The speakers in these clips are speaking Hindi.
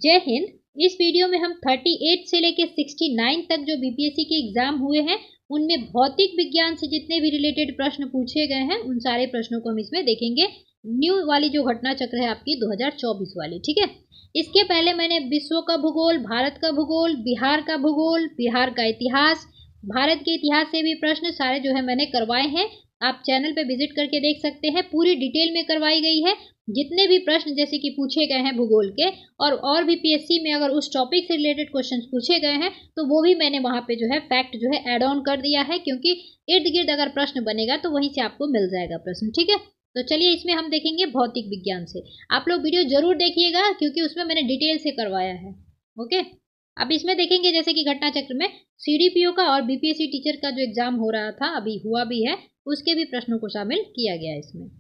जय हिंद। इस वीडियो में हम 38 से लेकर 69 तक जो बीपीएससी के एग्जाम हुए हैं उनमें भौतिक विज्ञान से जितने भी रिलेटेड प्रश्न पूछे गए हैं उन सारे प्रश्नों को हम इसमें देखेंगे। न्यू वाली जो घटना चक्र है आपकी 2024 वाली, ठीक है। इसके पहले मैंने विश्व का भूगोल, भारत का भूगोल, बिहार का भूगोल, बिहार का इतिहास, भारत के इतिहास से भी प्रश्न सारे जो है मैंने करवाए हैं। आप चैनल पे विजिट करके देख सकते हैं, पूरी डिटेल में करवाई गई है। जितने भी प्रश्न जैसे कि पूछे गए हैं भूगोल के और भी पीएससी में अगर उस टॉपिक से रिलेटेड क्वेश्चंस पूछे गए हैं तो वो भी मैंने वहां पे जो है फैक्ट जो है ऐड ऑन कर दिया है, क्योंकि इर्द गिर्द अगर प्रश्न बनेगा तो वहीं से आपको मिल जाएगा प्रश्न, ठीक है। तो चलिए इसमें हम देखेंगे भौतिक विज्ञान से। आप लोग वीडियो जरूर देखिएगा क्योंकि उसमें मैंने डिटेल से करवाया है, ओके। अब इसमें देखेंगे जैसे कि घटना चक्र में सीडीपीओ का और बीपीएससी टीचर का जो एग्जाम हो रहा था, अभी हुआ भी है, उसके भी प्रश्नों को शामिल किया गया है इसमें।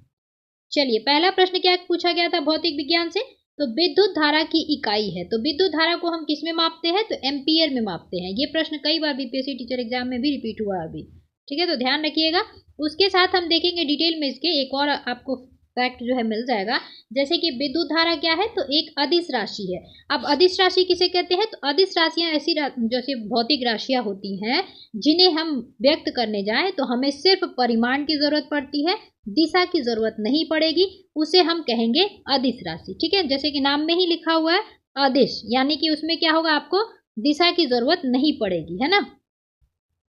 चलिए पहला प्रश्न क्या पूछा गया था भौतिक विज्ञान से, तो विद्युत धारा की इकाई है। तो विद्युत धारा को हम किस में मापते हैं, तो एम्पियर में मापते हैं। ये प्रश्न कई बार बीपीएससी टीचर एग्जाम में भी रिपीट हुआ अभी, ठीक है, तो ध्यान रखिएगा। उसके साथ हम देखेंगे डिटेल में इसके एक और आपको फैक्ट जो है मिल जाएगा, जैसे कि विद्युत धारा क्या है, तो एक अदिश राशि है। अब अदिश राशि किसे कहते हैं, तो अदिश राशियां ऐसी जैसे भौतिक राशियां होती हैं जिन्हें हम व्यक्त करने जाएं तो हमें सिर्फ परिमाण की जरूरत पड़ती है, दिशा की जरूरत नहीं पड़ेगी, उसे हम कहेंगे अदिश राशि, ठीक है। जैसे कि नाम में ही लिखा हुआ है अदिश, यानी कि उसमें क्या होगा, आपको दिशा की जरूरत नहीं पड़ेगी, है ना।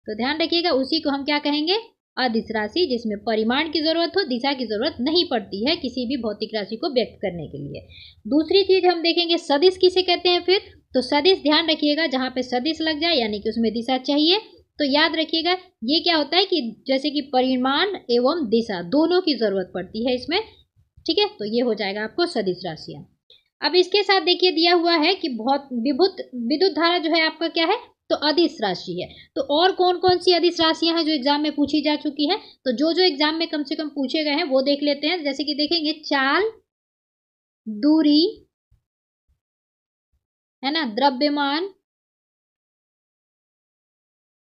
तो ध्यान रखिएगा, उसी को हम क्या कहेंगे, अदिश राशि, जिसमें परिमाण की जरूरत हो, दिशा की जरूरत नहीं पड़ती है किसी भी भौतिक राशि को व्यक्त करने के लिए। दूसरी चीज हम देखेंगे सदिश किसे कहते हैं फिर, तो सदिश ध्यान रखिएगा जहां पे सदिश लग जाए यानी कि उसमें दिशा चाहिए, तो याद रखिएगा ये क्या होता है कि जैसे कि परिमाण एवं दिशा दोनों की जरूरत पड़ती है इसमें, ठीक है। तो ये हो जाएगा आपको सदिश राशियां। अब इसके साथ देखिए दिया हुआ है कि बहुत विद्युत धारा जो है आपका क्या है, तो अदिश राशि है। तो और कौन कौन सी अदिश राशियां हैं जो एग्जाम में पूछी जा चुकी है, तो जो एग्जाम में कम से कम पूछे गए हैं वो देख लेते हैं। जैसे कि देखेंगे चाल, दूरी, है ना, द्रव्यमान,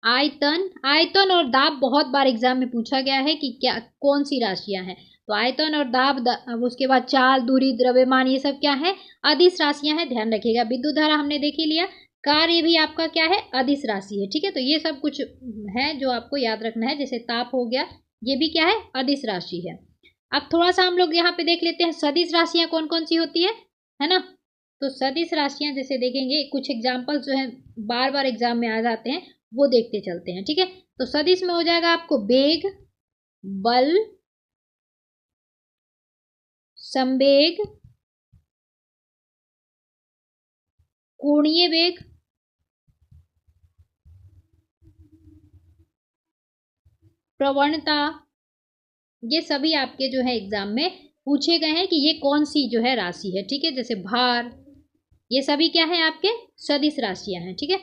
आयतन। आयतन और दाब बहुत बार एग्जाम में पूछा गया है कि क्या कौन सी राशियां हैं, तो आयतन और दाब, उसके बाद चाल, दूरी, द्रव्यमान, ये सब क्या है, अदिश राशियां हैं, ध्यान रखिएगा। विद्युत धारा हमने देख ही लिया, कार्य भी आपका क्या है, अदिश राशि है, ठीक है। तो ये सब कुछ है जो आपको याद रखना है, जैसे ताप हो गया, ये भी क्या है, अदिश राशि है। अब थोड़ा सा हम लोग यहाँ पे देख लेते हैं सदिश राशियां कौन कौन सी होती है ना। तो सदिश राशियां जैसे देखेंगे कुछ एग्जाम्पल्स जो है बार बार एग्जाम में आ जाते हैं वो देखते चलते हैं, ठीक है। तो सदिश में हो जाएगा आपको वेग, बल, संवेग, कोणीय वेग, प्रवणता। ये सभी आपके जो है एग्जाम में पूछे गए हैं कि ये कौन सी जो है राशि है, ठीक है। जैसे भार, ये सभी क्या है आपके सदिश राशियां हैं, ठीक है।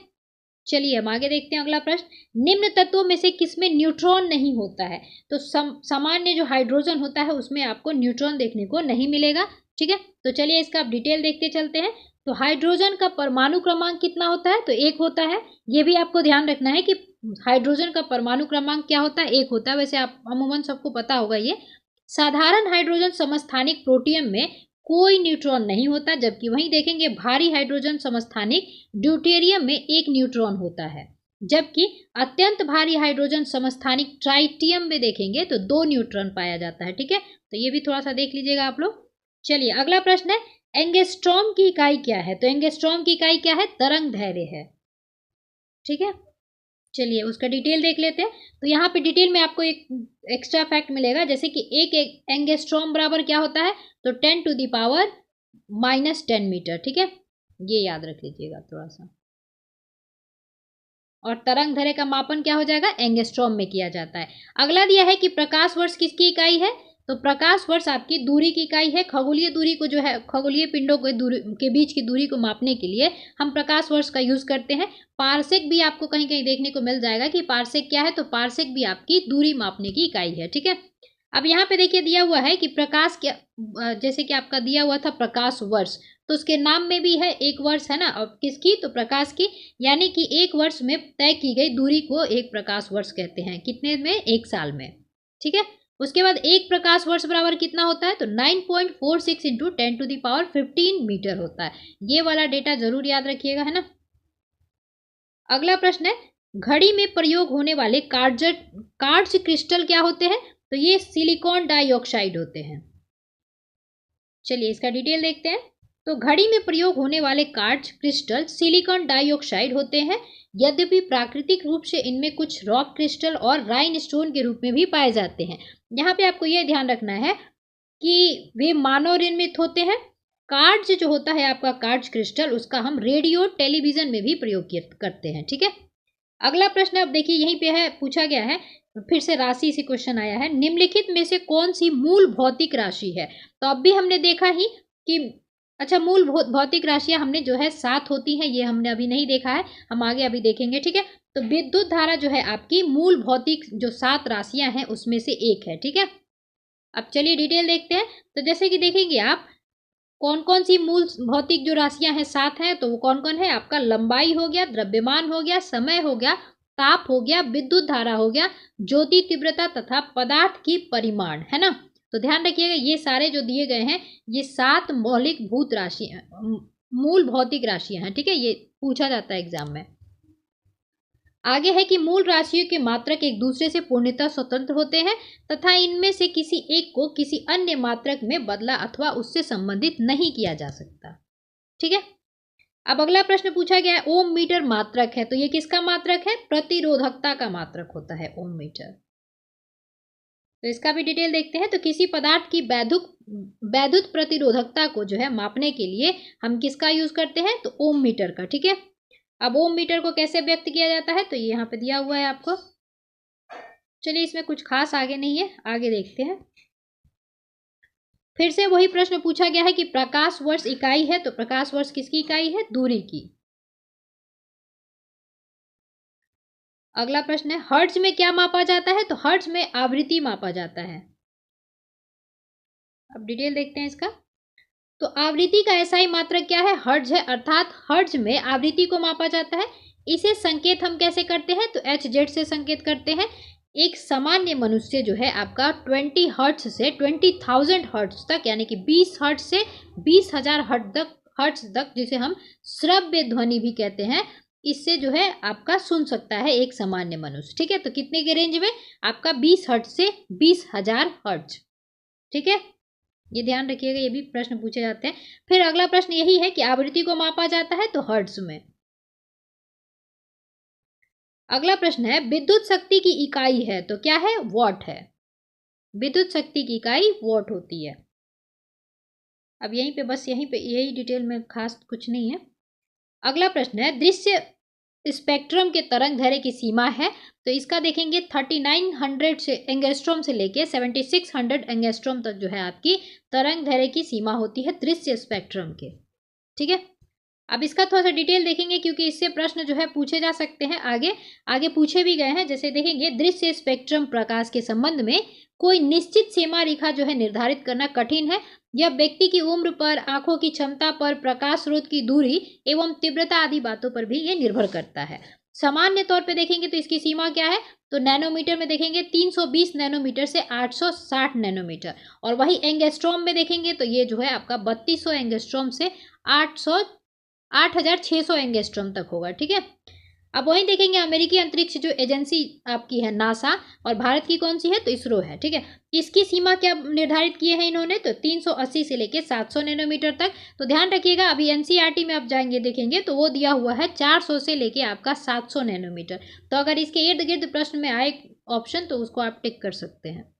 चलिए हम आगे देखते हैं अगला प्रश्न। निम्न तत्वों में से किसमें न्यूट्रॉन नहीं होता है, तो सामान्य जो हाइड्रोजन होता है उसमें आपको न्यूट्रॉन देखने को नहीं मिलेगा, ठीक है। तो चलिए इसका आप डिटेल देखते चलते हैं। तो हाइड्रोजन का परमाणु क्रमांक कितना होता है, तो 1 होता है। ये भी आपको ध्यान रखना है कि हाइड्रोजन का परमाणु क्रमांक क्या होता है, 1 होता है। वैसे आप अमूमन सबको पता होगा ये। साधारण हाइड्रोजन समस्थानिक प्रोटियम में कोई न्यूट्रॉन नहीं होता, जबकि वहीं देखेंगे भारी हाइड्रोजन समस्थानिक ड्यूटेरियम में 1 न्यूट्रॉन होता है, जबकि अत्यंत भारी हाइड्रोजन समस्थानिक ट्राइटियम में देखेंगे तो 2 न्यूट्रॉन पाया जाता है, ठीक है। तो ये भी थोड़ा सा देख लीजिएगा आप लोग। चलिए अगला प्रश्न है, एंगस्ट्रॉम की इकाई क्या है, तो एंगस्ट्रॉम की इकाई क्या है, तरंग दैर्घ्य है, ठीक है। चलिए उसका डिटेल देख लेते हैं। तो यहाँ पे डिटेल में आपको एक एक्स्ट्रा फैक्ट मिलेगा, जैसे कि एक एंगस्ट्रॉम बराबर क्या होता है, तो 10⁻⁻10 मीटर, ठीक है। ये याद रख लीजिएगा थोड़ा सा। और तरंग दैर्घ्य का मापन क्या हो जाएगा, एंगस्ट्रॉम में किया जाता है। अगला दिया है कि प्रकाश वर्ष किसकी इकाई है, तो प्रकाश वर्ष आपकी दूरी की इकाई है। खगोलीय दूरी को जो है, खगोलीय पिंडों के दूरी के बीच की दूरी को मापने के लिए हम प्रकाश वर्ष का यूज करते हैं। पारसेक भी आपको कहीं कहीं देखने को मिल जाएगा कि पारसेक क्या है, तो पारसेक भी आपकी दूरी मापने की इकाई है, ठीक है। अब यहाँ पे देखिए दिया हुआ है कि प्रकाश क्या, जैसे कि आपका दिया हुआ था प्रकाश वर्ष, तो उसके नाम में भी है 1 वर्ष, है ना। और किसकी, तो प्रकाश की, यानी कि 1 वर्ष में तय की गई दूरी को एक प्रकाश वर्ष कहते हैं। कितने में, 1 साल में, ठीक है। उसके बाद 1 प्रकाश वर्ष बराबर कितना होता है, तो 9.46 इंटू 10⁻15 मीटर होता है। ये वाला डेटा जरूर याद रखिएगा, है ना। अगला प्रश्न है, घड़ी में प्रयोग होने वाले कार्ट्ज क्रिस्टल क्या होते हैं, तो ये सिलिकॉन डाइऑक्साइड होते हैं। चलिए इसका डिटेल देखते हैं। तो घड़ी में प्रयोग होने वाले कार्ट्ज क्रिस्टल सिलिकॉन डाइऑक्साइड होते हैं। यद्यपि प्राकृतिक रूप से इनमें कुछ रॉक क्रिस्टल और राइन स्टोन के रूप में भी पाए जाते हैं। यहाँ पे आपको यह ध्यान रखना है कि वे मानव निर्मित होते हैं। कार्ट्ज जो होता है आपका कार्ट्ज क्रिस्टल, उसका हम रेडियो टेलीविजन में भी प्रयोग करते हैं, ठीक है। अगला प्रश्न अब देखिए यहीं पे है, पूछा गया है, फिर से राशि से क्वेश्चन आया है, निम्नलिखित में से कौन सी मूल भौतिक राशि है। तो अब भी हमने देखा ही कि अच्छा मूल भौतिक राशियां हमने जो है 7 होती हैं, ये हमने अभी नहीं देखा है, हम आगे अभी देखेंगे, ठीक है। तो विद्युत धारा जो है आपकी मूल भौतिक जो 7 राशियां हैं उसमें से एक है, ठीक है। अब चलिए डिटेल देखते हैं। तो जैसे कि देखेंगे आप कौन कौन सी मूल भौतिक जो राशियां हैं 7 हैं, तो वो कौन कौन है, आपका लंबाई हो गया, द्रव्यमान हो गया, समय हो गया, ताप हो गया, विद्युत धारा हो गया, ज्योति तीव्रता तथा पदार्थ की परिमाण, है ना। तो ध्यान रखिएगा ये सारे जो दिए गए हैं ये 7 मौलिक भूत राशियां, मूल भौतिक राशियां हैं, ठीक है। ये पूछा जाता है एग्जाम में। आगे है कि मूल राशियों के मात्रक एक दूसरे से पूर्णतः स्वतंत्र होते हैं तथा इनमें से किसी एक को किसी अन्य मात्रक में बदला अथवा उससे संबंधित नहीं किया जा सकता, ठीक है। अब अगला प्रश्न पूछा गया है, ओम मीटर मात्रक है, तो ये किसका मात्रक है, प्रतिरोधकता का मात्रक होता है ओम मीटर। तो इसका भी डिटेल देखते हैं। तो किसी पदार्थ की वैद्युत प्रतिरोधकता को जो है मापने के लिए हम किसका यूज करते हैं, तो ओम मीटर का, ठीक है। अब ओम मीटर को कैसे व्यक्त किया जाता है, तो ये यहाँ पे दिया हुआ है आपको। चलिए इसमें कुछ खास आगे नहीं है, आगे देखते हैं। फिर से वही प्रश्न पूछा गया है कि प्रकाश वर्ष इकाई है, तो प्रकाश वर्ष किसकी इकाई है, दूरी की। अगला प्रश्न है, हर्ट्ज में क्या मापा जाता है, तो हर्ट्ज में आवृत्ति मापा जाता है। अब डिटेल देखते हैं इसका। तो आवृत्ति का ऐसा ही मात्रक क्या है, हर्ट्ज है, अर्थात हर्ट्ज में आवृत्ति को मापा जाता है। इसे संकेत हम कैसे करते हैं, तो HZ से संकेत करते हैं। एक सामान्य मनुष्य जो है आपका 20 हर्ट्ज से 20,000 हर्ट्ज तक, यानी कि 20 हर्ट्ज से 20,000 हर्ट्ज तक, जिसे हम श्रव्य ध्वनि भी कहते हैं, इससे जो है आपका सुन सकता है एक सामान्य मनुष्य, ठीक है। तो कितने के रेंज में, आपका 20 हर्ट्ज से 20,000 हर्ट्ज, ठीक है। ये ध्यान रखिएगा, ये भी प्रश्न पूछे जाते हैं। फिर अगला प्रश्न यही है कि आवृत्ति को मापा जाता है तो हर्ट्ज में। अगला प्रश्न है, विद्युत शक्ति की इकाई है, तो क्या है, वॉट है। विद्युत शक्ति की इकाई वॉट होती है। अब यहीं पे बस यहीं पे यही डिटेल में खास कुछ नहीं है। अगला प्रश्न है, दृश्य स्पेक्ट्रम के तरंग दैर्ध्य की सीमा है, तो इसका देखेंगे 3900 से एंगस्ट्रॉम से लेके 7600 एंगस्ट्रॉम तक जो है आपकी तरंग दैर्ध्य की सीमा होती है दृश्य स्पेक्ट्रम के, ठीक है। अब इसका थोड़ा सा डिटेल देखेंगे क्योंकि इससे प्रश्न जो है पूछे जा सकते हैं, आगे पूछे भी गए हैं। जैसे देखेंगे, दृश्य स्पेक्ट्रम प्रकाश के संबंध में कोई निश्चित सीमा रेखा जो है निर्धारित करना कठिन है। यह व्यक्ति की उम्र पर, आंखों की क्षमता पर, प्रकाश स्रोत की दूरी एवं तीव्रता आदि बातों पर भी ये निर्भर करता है। सामान्य तौर पे देखेंगे तो इसकी सीमा क्या है, तो नैनोमीटर में देखेंगे 320 नैनोमीटर से 860 नैनोमीटर, और वही एंगस्ट्रॉम में देखेंगे तो ये जो है आपका 3200 एंगस्ट्रॉम से 8600 एंगस्ट्रॉम तक होगा, ठीक है। अब वहीं देखेंगे अमेरिकी अंतरिक्ष जो एजेंसी आपकी है नासा, और भारत की कौन सी है, तो इसरो है, ठीक है। इसकी सीमा क्या निर्धारित किए हैं इन्होंने, तो 380 से लेके 700 नैनोमीटर तक। तो ध्यान रखिएगा, अभी एनसीईआरटी में आप जाएंगे देखेंगे तो वो दिया हुआ है 400 से लेके आपका 700 नैनोमीटर। तो अगर इसके इर्द गिर्द प्रश्न में आए ऑप्शन तो उसको आप टिक कर सकते हैं।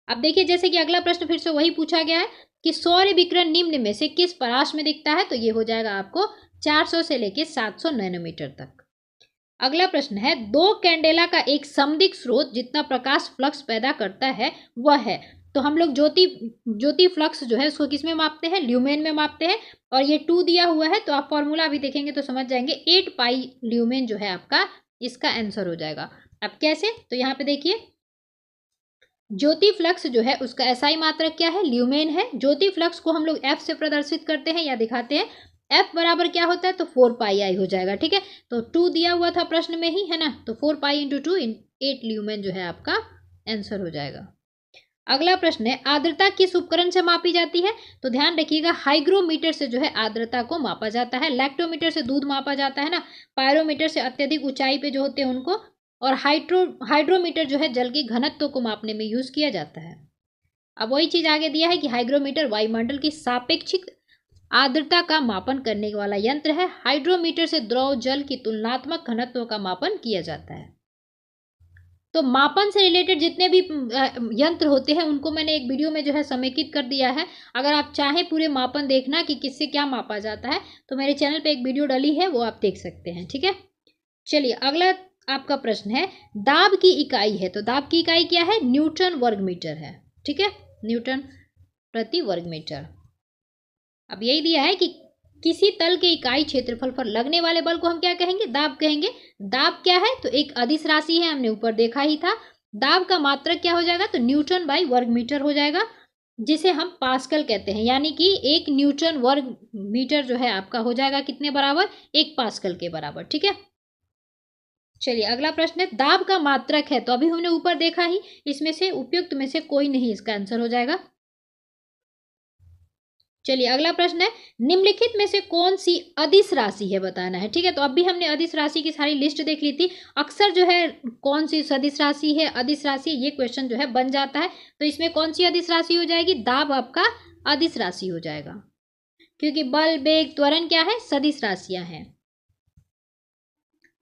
अब देखिए, जैसे कि अगला प्रश्न फिर से वही पूछा गया है कि सौर विकिरण निम्न में से किस परास में दिखता है, तो ये हो जाएगा आपको 400 से लेके 700 नैनोमीटर तक। अगला प्रश्न है, 2 कैंडेला का एक समदिक स्रोत जितना प्रकाश फ्लक्स पैदा करता है वह है, तो हम लोग ज्योति फ्लक्स जो है उसको किस में मापते हैं, ल्यूमेन में मापते हैं। और ये 2 दिया हुआ है, तो आप फॉर्मूला भी देखेंगे तो समझ जाएंगे, 8 पाई ल्यूमेन जो है आपका इसका आंसर हो जाएगा। अब कैसे, तो यहाँ पे देखिए, ज्योति फ्लक्स जो है उसका एसआई मात्रक क्या है, ल्यूमेन है। ज्योति फ्लक्स को हम लोग एफ से प्रदर्शित करते हैं या दिखाते हैं। एफ बराबर क्या होता है, तो 4 पाई आई हो जाएगा, ठीक है। तो 2 दिया हुआ था प्रश्न में ही, है ना, तो 4 पाई इंटू 2 8 ल्यूमेन जो है आपका आंसर हो जाएगा। अगला प्रश्न है, आर्द्रता किस उपकरण से मापी जाती है? तो ध्यान रखिएगा, हाइग्रोमीटर से जो है आर्द्रता को मापा जाता है। लैक्टोमीटर से दूध मापा जाता है ना, पायरोमीटर से अत्यधिक ऊंचाई पे जो होते हैं उनको, और हाइड्रोमीटर जो है जल की घनत्व को मापने में यूज किया जाता है। अब वही चीज आगे दिया है कि हाइग्रोमीटर वायुमंडल की सापेक्षिक आर्द्रता का मापन करने वाला यंत्र है। हाइड्रोमीटर से द्रव जल की तुलनात्मक घनत्व का मापन किया जाता है। तो मापन से रिलेटेड जितने भी यंत्र होते हैं उनको मैंने एक वीडियो में जो है समेकित कर दिया है। अगर आप चाहें पूरे मापन देखना कि किससे क्या मापा जाता है तो मेरे चैनल पे एक वीडियो डली है, वो आप देख सकते हैं। ठीक है, चलिए अगला आपका प्रश्न है, दाब की इकाई है। तो दाब की इकाई क्या है? न्यूटन वर्ग मीटर है। ठीक है, न्यूटन प्रति वर्ग मीटर। अब यही दिया है कि किसी तल के इकाई क्षेत्रफल पर लगने वाले बल को हम क्या कहेंगे? दाब कहेंगे। दाब क्या है? तो एक अदिश राशि है, हमने ऊपर देखा ही था। दाब का मात्रक क्या हो जाएगा? तो न्यूटन बाई वर्ग मीटर हो जाएगा, जिसे हम पास्कल कहते हैं। यानी कि 1 न्यूटन वर्ग मीटर जो है आपका हो जाएगा कितने बराबर? 1 पास्कल के बराबर। ठीक है, चलिए अगला प्रश्न है, दाब का मात्रक है। तो अभी हमने ऊपर देखा ही, इसमें से उपयुक्त में से कोई नहीं इसका आंसर हो जाएगा। चलिए अगला प्रश्न है, निम्नलिखित में से कौन सी अदिश राशि है बताना है। ठीक है, तो अभी हमने अदिश राशि की सारी लिस्ट देख ली थी। अक्सर जो है कौन सी सदिश राशि है, अदिश राशि, ये क्वेश्चन जो है बन जाता है। तो इसमें कौन सी अदिश राशि हो जाएगी? दाब आपका अदिश राशि हो जाएगा, क्योंकि बल, वेग, त्वरण क्या है? सदिश राशियां हैं।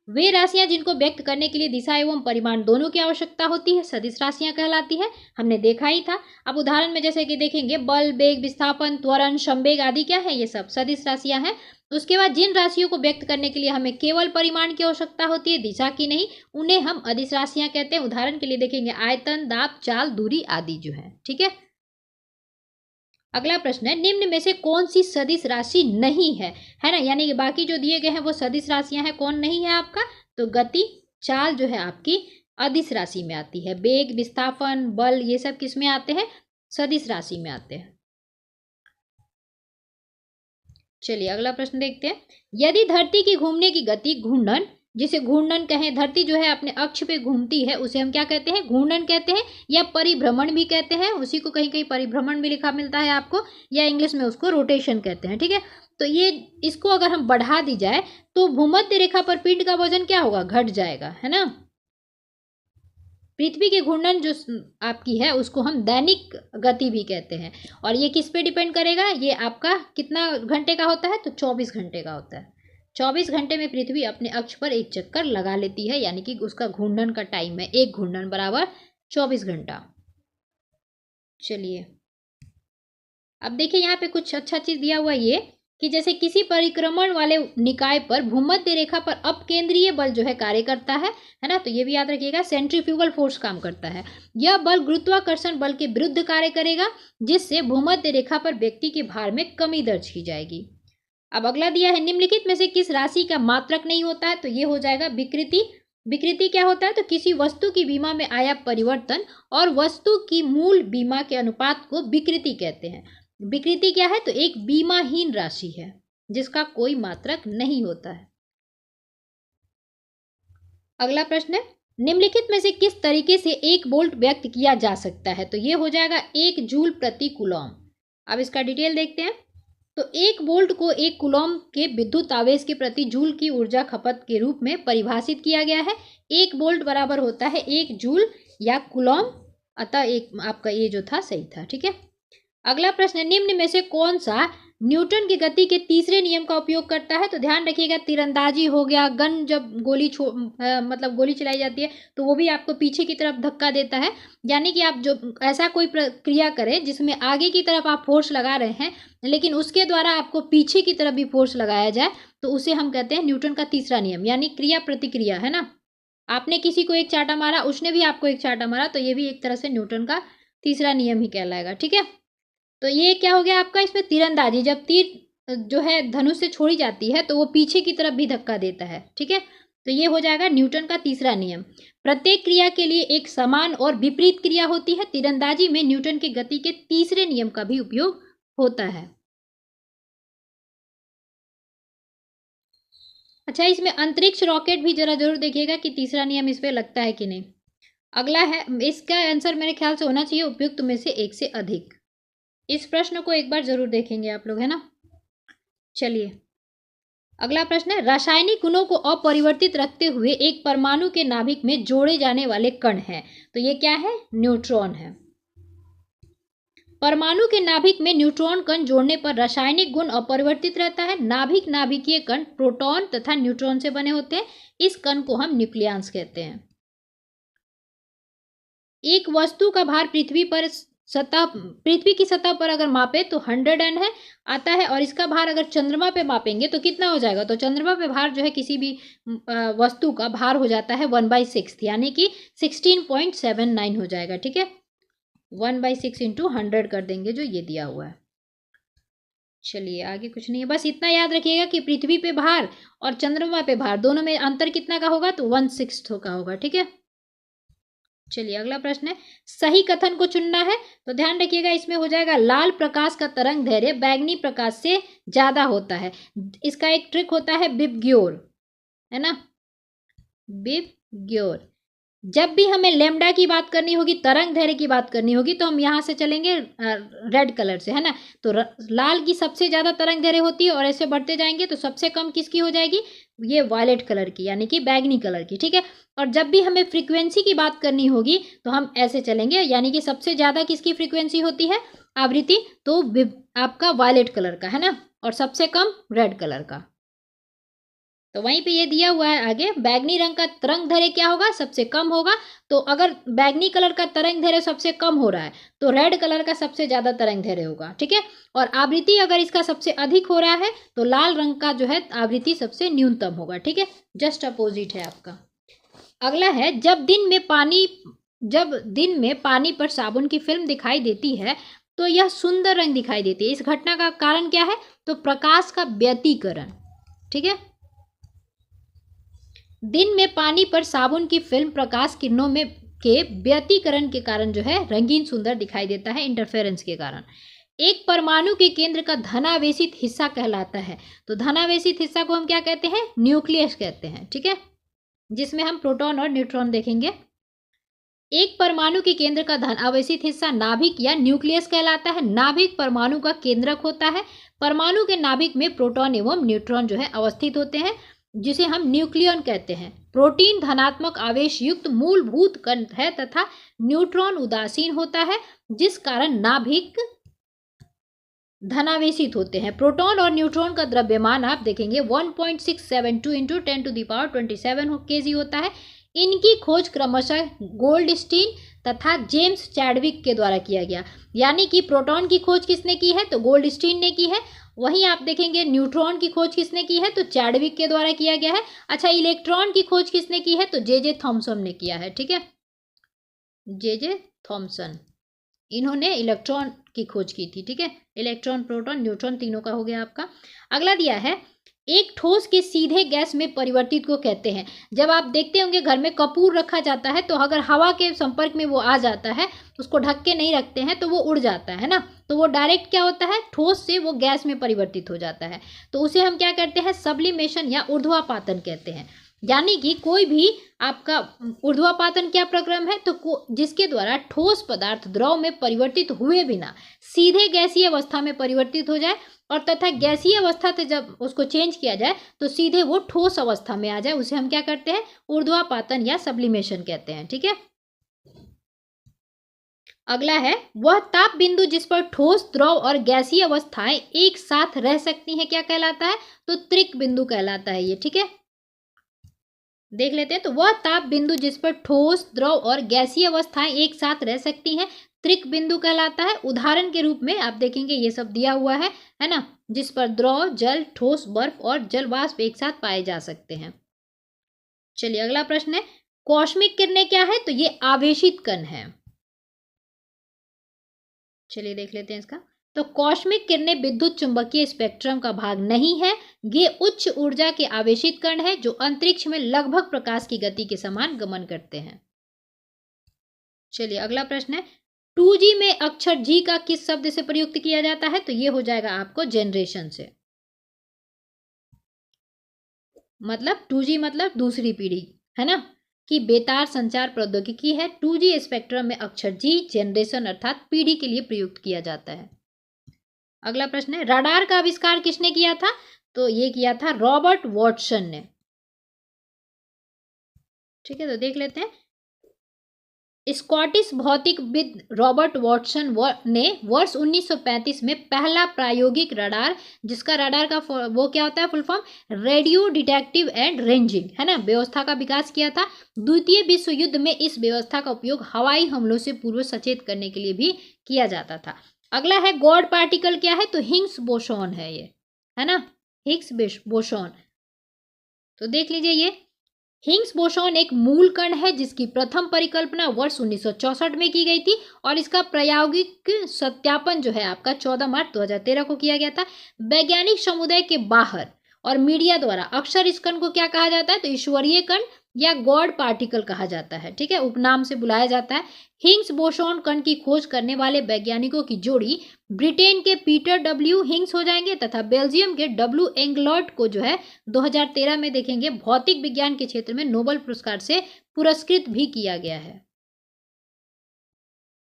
वे राशियां जिनको व्यक्त करने के लिए दिशा एवं परिमाण दोनों की आवश्यकता होती है, सदिश राशियां कहलाती है। हमने देखा ही था। अब उदाहरण में जैसे कि देखेंगे, बल, वेग, विस्थापन, त्वरण, संवेग आदि क्या है? ये सब सदिश राशियां हैं। उसके बाद जिन राशियों को व्यक्त करने के लिए हमें केवल परिमाण की आवश्यकता होती है, दिशा की नहीं, उन्हें हम अदिश राशियां कहते हैं। उदाहरण के लिए देखेंगे, आयतन, दाब, चाल, दूरी आदि जो है। ठीक है, अगला प्रश्न है, निम्न में से कौन सी सदिश राशि नहीं है ना? यानी कि बाकी जो दिए गए हैं वो सदिश राशियां हैं, कौन नहीं है आपका? तो गति, चाल जो है आपकी अदिश राशि में आती है। वेग, विस्थापन, बल, ये सब किस में आते हैं? सदिश राशि में आते हैं। चलिए अगला प्रश्न देखते हैं, यदि धरती की घूमने की गति घूर्णन, जिसे घूर्णन कहें, धरती जो है अपने अक्ष पे घूमती है, उसे हम क्या कहते हैं? घूर्णन कहते हैं, या परिभ्रमण भी कहते हैं। उसी को कहीं कहीं परिभ्रमण भी लिखा मिलता है आपको, या इंग्लिश में उसको रोटेशन कहते हैं। ठीक है, तो ये, इसको अगर हम बढ़ा दी जाए तो भूमध्य रेखा पर पिंड का वजन क्या होगा? घट जाएगा, है ना। पृथ्वी के घूर्णन जो आपकी है उसको हम दैनिक गति भी कहते हैं। और ये किस पे डिपेंड करेगा? ये आपका कितना घंटे का होता है? तो 24 घंटे का होता है। 24 घंटे में पृथ्वी अपने अक्ष पर एक चक्कर लगा लेती है, यानी कि उसका घूर्णन का टाइम है, एक घूर्णन बराबर 24 घंटा। चलिए अब देखिए, यहाँ पे कुछ अच्छा चीज दिया हुआ है, ये कि जैसे किसी परिक्रमण वाले निकाय पर भूमध्य रेखा पर अपकेंद्रीय बल जो है कार्य करता है ना। तो ये भी याद रखिएगा, सेंट्रीफ्यूगल फोर्स काम करता है। यह बल गुरुत्वाकर्षण बल के विरुद्ध कार्य करेगा, जिससे भूमध्य रेखा पर व्यक्ति के भार में कमी दर्ज की जाएगी। अब अगला दिया है, निम्नलिखित में से किस राशि का मात्रक नहीं होता है? तो ये हो जाएगा विकृति। विकृति क्या होता है? तो किसी वस्तु की बीमा में आया परिवर्तन और वस्तु की मूल बीमा के अनुपात को विकृति कहते हैं। विकृति क्या है? तो एक बीमाहीन राशि है जिसका कोई मात्रक नहीं होता है। अगला प्रश्न है, निम्नलिखित में से किस तरीके से 1 वोल्ट व्यक्त किया जा सकता है? तो ये हो जाएगा 1 जूल प्रति कूलॉम। अब इसका डिटेल देखते हैं। तो 1 वोल्ट को 1 कूलॉम के विद्युत आवेश के प्रति जूल की ऊर्जा खपत के रूप में परिभाषित किया गया है। 1 वोल्ट बराबर होता है 1 जूल या कूलॉम। अतः एक आपका ये जो था सही था। ठीक है, अगला प्रश्न है, निम्न में से कौन सा न्यूटन की गति के तीसरे नियम का उपयोग करता है? तो ध्यान रखिएगा, तीरंदाजी हो गया, गन जब मतलब गोली चलाई जाती है तो वो भी आपको पीछे की तरफ धक्का देता है। यानी कि आप जो ऐसा कोई प्रक्रिया करें जिसमें आगे की तरफ आप फोर्स लगा रहे हैं लेकिन उसके द्वारा आपको पीछे की तरफ भी फोर्स लगाया जाए, तो उसे हम कहते हैं न्यूटन का तीसरा नियम, यानी क्रिया प्रतिक्रिया, है ना। आपने किसी को एक चाटा मारा, उसने भी आपको एक चाटा मारा, तो ये भी एक तरह से न्यूटन का तीसरा नियम ही कहलाएगा। ठीक है, तो ये क्या हो गया आपका? इसमें तीरंदाजी, जब तीर जो है धनुष से छोड़ी जाती है तो वो पीछे की तरफ भी धक्का देता है। ठीक है, तो ये हो जाएगा न्यूटन का तीसरा नियम। प्रत्येक क्रिया के लिए एक समान और विपरीत क्रिया होती है। तीरंदाजी में न्यूटन की गति के तीसरे नियम का भी उपयोग होता है। अच्छा, इसमें अंतरिक्ष रॉकेट भी जरा जरूर देखिएगा कि तीसरा नियम इस पे लगता है कि नहीं। अगला है, इसका आंसर मेरे ख्याल से होना चाहिए उपयुक्त में से एक से अधिक। इस प्रश्न को एक बार जरूर देखेंगे आप लोग, है ना। चलिए अगला प्रश्न है, रासायनिक गुणों को अपरिवर्तित रखते हुए एक परमाणु के नाभिक में जोड़े जाने वाले कण है, तो ये क्या है, न्यूट्रॉन है। परमाणु के नाभिक में न्यूट्रॉन कण जोड़ने पर रासायनिक गुण अपरिवर्तित रहता है। नाभिकीय कण प्रोटॉन तथा न्यूट्रॉन से बने होते हैं। इस कण को हम न्यूक्लियस कहते हैं। एक वस्तु का भार पृथ्वी की सतह पर अगर मापे तो 100 N है आता है, और इसका भार अगर चंद्रमा पे मापेंगे तो कितना हो जाएगा, तो चंद्रमा पे भार जो है किसी भी वस्तु का भार हो जाता है 1/6, यानी कि 16.79 हो जाएगा। ठीक है, 1/6 इंटू 100 कर देंगे जो ये दिया हुआ है। चलिए आगे कुछ नहीं है, बस इतना याद रखिएगा कि पृथ्वी पे भार और चंद्रमा पे भार दोनों में अंतर कितना का होगा, तो 1/6 का होगा। ठीक है, चलिए अगला प्रश्न है, सही कथन को चुनना है। तो ध्यान रखिएगा, इसमें हो जाएगा लाल प्रकाश का तरंग दैर्ध्य बैंगनी प्रकाश से ज्यादा होता है। इसका एक ट्रिक होता है बिबग्योर, है ना, बिबग्योर। जब भी हमें लेमडा की बात करनी होगी, तरंग दैर्ध्य की बात करनी होगी, तो हम यहाँ से चलेंगे रेड कलर से, है ना। तो लाल की सबसे ज्यादा तरंग दैर्ध्य होती है, और ऐसे बढ़ते जाएंगे तो सबसे कम किसकी हो जाएगी, ये वायलेट कलर की, यानी कि बैगनी कलर की। ठीक है, और जब भी हमें फ्रीक्वेंसी की बात करनी होगी तो हम ऐसे चलेंगे, यानी कि सबसे ज्यादा किसकी फ्रीक्वेंसी होती है, आवृत्ति, तो आपका वायलेट कलर का, है ना, और सबसे कम रेड कलर का। तो वहीं पे ये दिया हुआ है आगे, बैगनी रंग का तरंग दैर्ध्य क्या होगा, सबसे कम होगा। तो अगर बैगनी कलर का तरंग दैर्ध्य सबसे कम हो रहा है तो रेड कलर का सबसे ज्यादा तरंग दैर्ध्य होगा। ठीक है, और आवृत्ति अगर इसका सबसे अधिक हो रहा है तो लाल रंग का जो है आवृत्ति सबसे न्यूनतम होगा। ठीक है, जस्ट अपोजिट है आपका। अगला है, जब दिन में पानी पर साबुन की फिल्म दिखाई देती है तो यह सुंदर रंग दिखाई देती है। इस घटना का कारण क्या है, तो प्रकाश का व्यतिकरण। ठीक है, दिन में पानी पर साबुन की फिल्म प्रकाश किरणों में के व्यतिकरण के कारण जो है रंगीन सुंदर दिखाई देता है, इंटरफेरेंस के कारण। एक परमाणु के केंद्र का धनावेशित हिस्सा कहलाता है। तो धनावेशित हिस्सा को हम क्या कहते हैं, न्यूक्लियस कहते हैं। ठीक है, जिसमें हम प्रोटॉन और न्यूट्रॉन देखेंगे। एक परमाणु के केंद्र का धन आवेशित हिस्सा नाभिक या न्यूक्लियस कहलाता है। नाभिक परमाणु का केंद्रक होता है। परमाणु के नाभिक में प्रोटॉन एवं न्यूट्रॉन जो है अवस्थित होते हैं, जिसे हम न्यूक्लियन कहते हैं। प्रोटीन धनात्मक आवेश युक्त मूलभूत कण है तथा न्यूट्रॉन उदासीन होता है, जिस कारण नाभिक धनावेशित होते हैं। प्रोटॉन और न्यूट्रॉन का द्रव्यमान आप देखेंगे 1.672 इंटू 10⁻27 kg होता है। इनकी खोज क्रमशः गोल्डस्टीन तथा जेम्स चैडविक के द्वारा किया गया। यानी कि प्रोटॉन की खोज किसने की है, तो गोल्डस्टीन ने की है। वहीं आप देखेंगे न्यूट्रॉन की खोज किसने की है, तो चैडविक के द्वारा किया गया है। अच्छा, इलेक्ट्रॉन की खोज किसने की है, तो जे थॉमसन ने किया है। ठीक है, जे थॉमसन, इन्होंने इलेक्ट्रॉन की खोज की थी। ठीक है, इलेक्ट्रॉन प्रोटॉन न्यूट्रॉन तीनों का हो गया आपका। अगला दिया है, एक ठोस के सीधे गैस में परिवर्तित को कहते हैं। जब आप देखते होंगे घर में कपूर रखा जाता है तो अगर हवा के संपर्क में वो आ जाता है तो उसको ढक के नहीं रखते हैं तो वो उड़ जाता है ना, तो वो डायरेक्ट क्या होता है, ठोस से वो गैस में परिवर्तित हो जाता है। तो उसे हम क्या कहते हैं, सब्लिमेशन या ऊर्ध्वापातन कहते हैं। यानी कि कोई भी आपका ऊर्ध्वापातन क्या प्रक्रम है, तो जिसके द्वारा ठोस पदार्थ द्रव में परिवर्तित हुए बिना सीधे गैसीय अवस्था में परिवर्तित हो जाए, और तथा गैसीय अवस्था से जब उसको चेंज किया जाए तो सीधे वो ठोस अवस्था में आ जाए, उसे हम क्या करते हैं, ऊर्ध्वापातन या सब्लिमेशन कहते हैं। ठीक है, अगला है, वह ताप बिंदु जिस पर ठोस द्रव और गैसीय अवस्थाएं एक साथ रह सकती हैं क्या कहलाता है, तो त्रिक बिंदु कहलाता है ये। ठीक है, देख लेते हैं। तो वह ताप बिंदु जिस पर ठोस द्रव और गैसीय अवस्थाएं एक साथ रह सकती हैं त्रिक बिंदु कहलाता है। उदाहरण के रूप में आप देखेंगे ये सब दिया हुआ है ना, जिस पर द्रव, जल, ठोस, बर्फ और जल वाष्प एक साथ पाए जा सकते हैं। चलिए अगला प्रश्न है, कॉस्मिक किरणें क्या है, तो ये आवेशित कण है। चलिए देख लेते हैं इसका। तो कॉस्मिक किरणें विद्युत चुंबकीय स्पेक्ट्रम का भाग नहीं है। ये उच्च ऊर्जा के आवेशित कण है जो अंतरिक्ष में लगभग प्रकाश की गति के समान गमन करते हैं। चलिए अगला प्रश्न है, 2G में अक्षर G का किस शब्द से प्रयुक्त किया जाता है, तो ये हो जाएगा आपको जनरेशन से। मतलब 2G मतलब दूसरी पीढ़ी, है ना। की बेतार संचार प्रौद्योगिकी है। 2G स्पेक्ट्रम में अक्षर जी जनरेशन अर्थात पीढ़ी के लिए प्रयुक्त किया जाता है। अगला प्रश्न है, रडार का आविष्कार किसने किया था? तो ये किया था रॉबर्ट वॉटसन ने। ठीक है, तो देख लेते हैं। स्कॉटिश भौतिकविद रॉबर्ट वॉटसन ने वर्ष 1935 में पहला प्रायोगिक रडार, जिसका रडार का वो क्या होता है full form, radio detective and ranging, है ना, व्यवस्था का विकास किया था। द्वितीय विश्व युद्ध में इस व्यवस्था का उपयोग हवाई हमलों से पूर्व सचेत करने के लिए भी किया जाता था। अगला है गॉड पार्टिकल क्या है? तो हिग्स बोसॉन है ये, है ना, हिग्स बोसॉन। तो देख लीजिए, ये हिग्स बोसॉन एक मूल कण है जिसकी प्रथम परिकल्पना वर्ष 1964 में की गई थी और इसका प्रायोगिक सत्यापन जो है आपका 14 मार्च 2013 को किया गया था। वैज्ञानिक समुदाय के बाहर और मीडिया द्वारा अक्सर इस कण को क्या कहा जाता है? तो ईश्वरीय कण या गॉड पार्टिकल कहा जाता है। ठीक है, उपनाम से बुलाया जाता है। हिग्स बोसॉन कण की खोज करने वाले वैज्ञानिकों की जोड़ी ब्रिटेन के पीटर डब्ल्यू हिग्स हो जाएंगे तथा बेल्जियम के डब्ल्यू एंगलॉट को जो है 2013 में देखेंगे भौतिक विज्ञान के क्षेत्र में नोबेल पुरस्कार से पुरस्कृत भी किया गया है।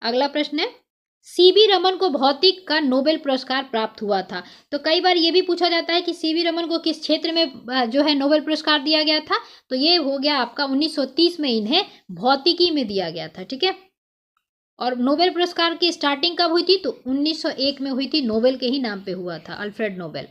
अगला प्रश्न है, सीवी रमन को भौतिक का नोबेल पुरस्कार प्राप्त हुआ था। तो कई बार ये भी पूछा जाता है कि सीवी रमन को किस क्षेत्र में जो है नोबेल पुरस्कार दिया गया था। तो ये हो गया आपका 1930 में इन्हें भौतिकी में दिया गया था। ठीक है, और नोबेल पुरस्कार की स्टार्टिंग कब हुई थी? तो 1901 में हुई थी, नोबेल के ही नाम पे हुआ था, अल्फ्रेड नोबेल।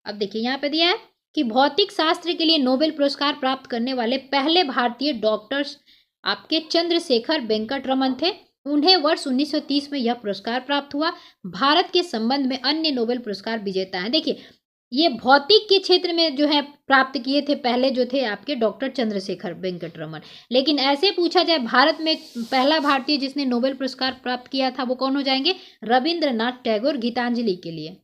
अब देखिए यहाँ पे दिया है कि भौतिक शास्त्र के लिए नोबेल पुरस्कार प्राप्त करने वाले पहले भारतीय डॉक्टर्स आपके चंद्रशेखर वेंकट रमन थे। उन्हें वर्ष 1930 में यह पुरस्कार प्राप्त हुआ। भारत के संबंध में अन्य नोबेल पुरस्कार विजेता हैं। देखिए, ये भौतिक के क्षेत्र में जो है प्राप्त किए थे पहले जो थे आपके डॉक्टर चंद्रशेखर वेंकट रमन। लेकिन ऐसे पूछा जाए भारत में पहला भारतीय जिसने नोबेल पुरस्कार प्राप्त किया था वो कौन हो जाएंगे? रविंद्रनाथ टैगोर, गीतांजलि के लिए।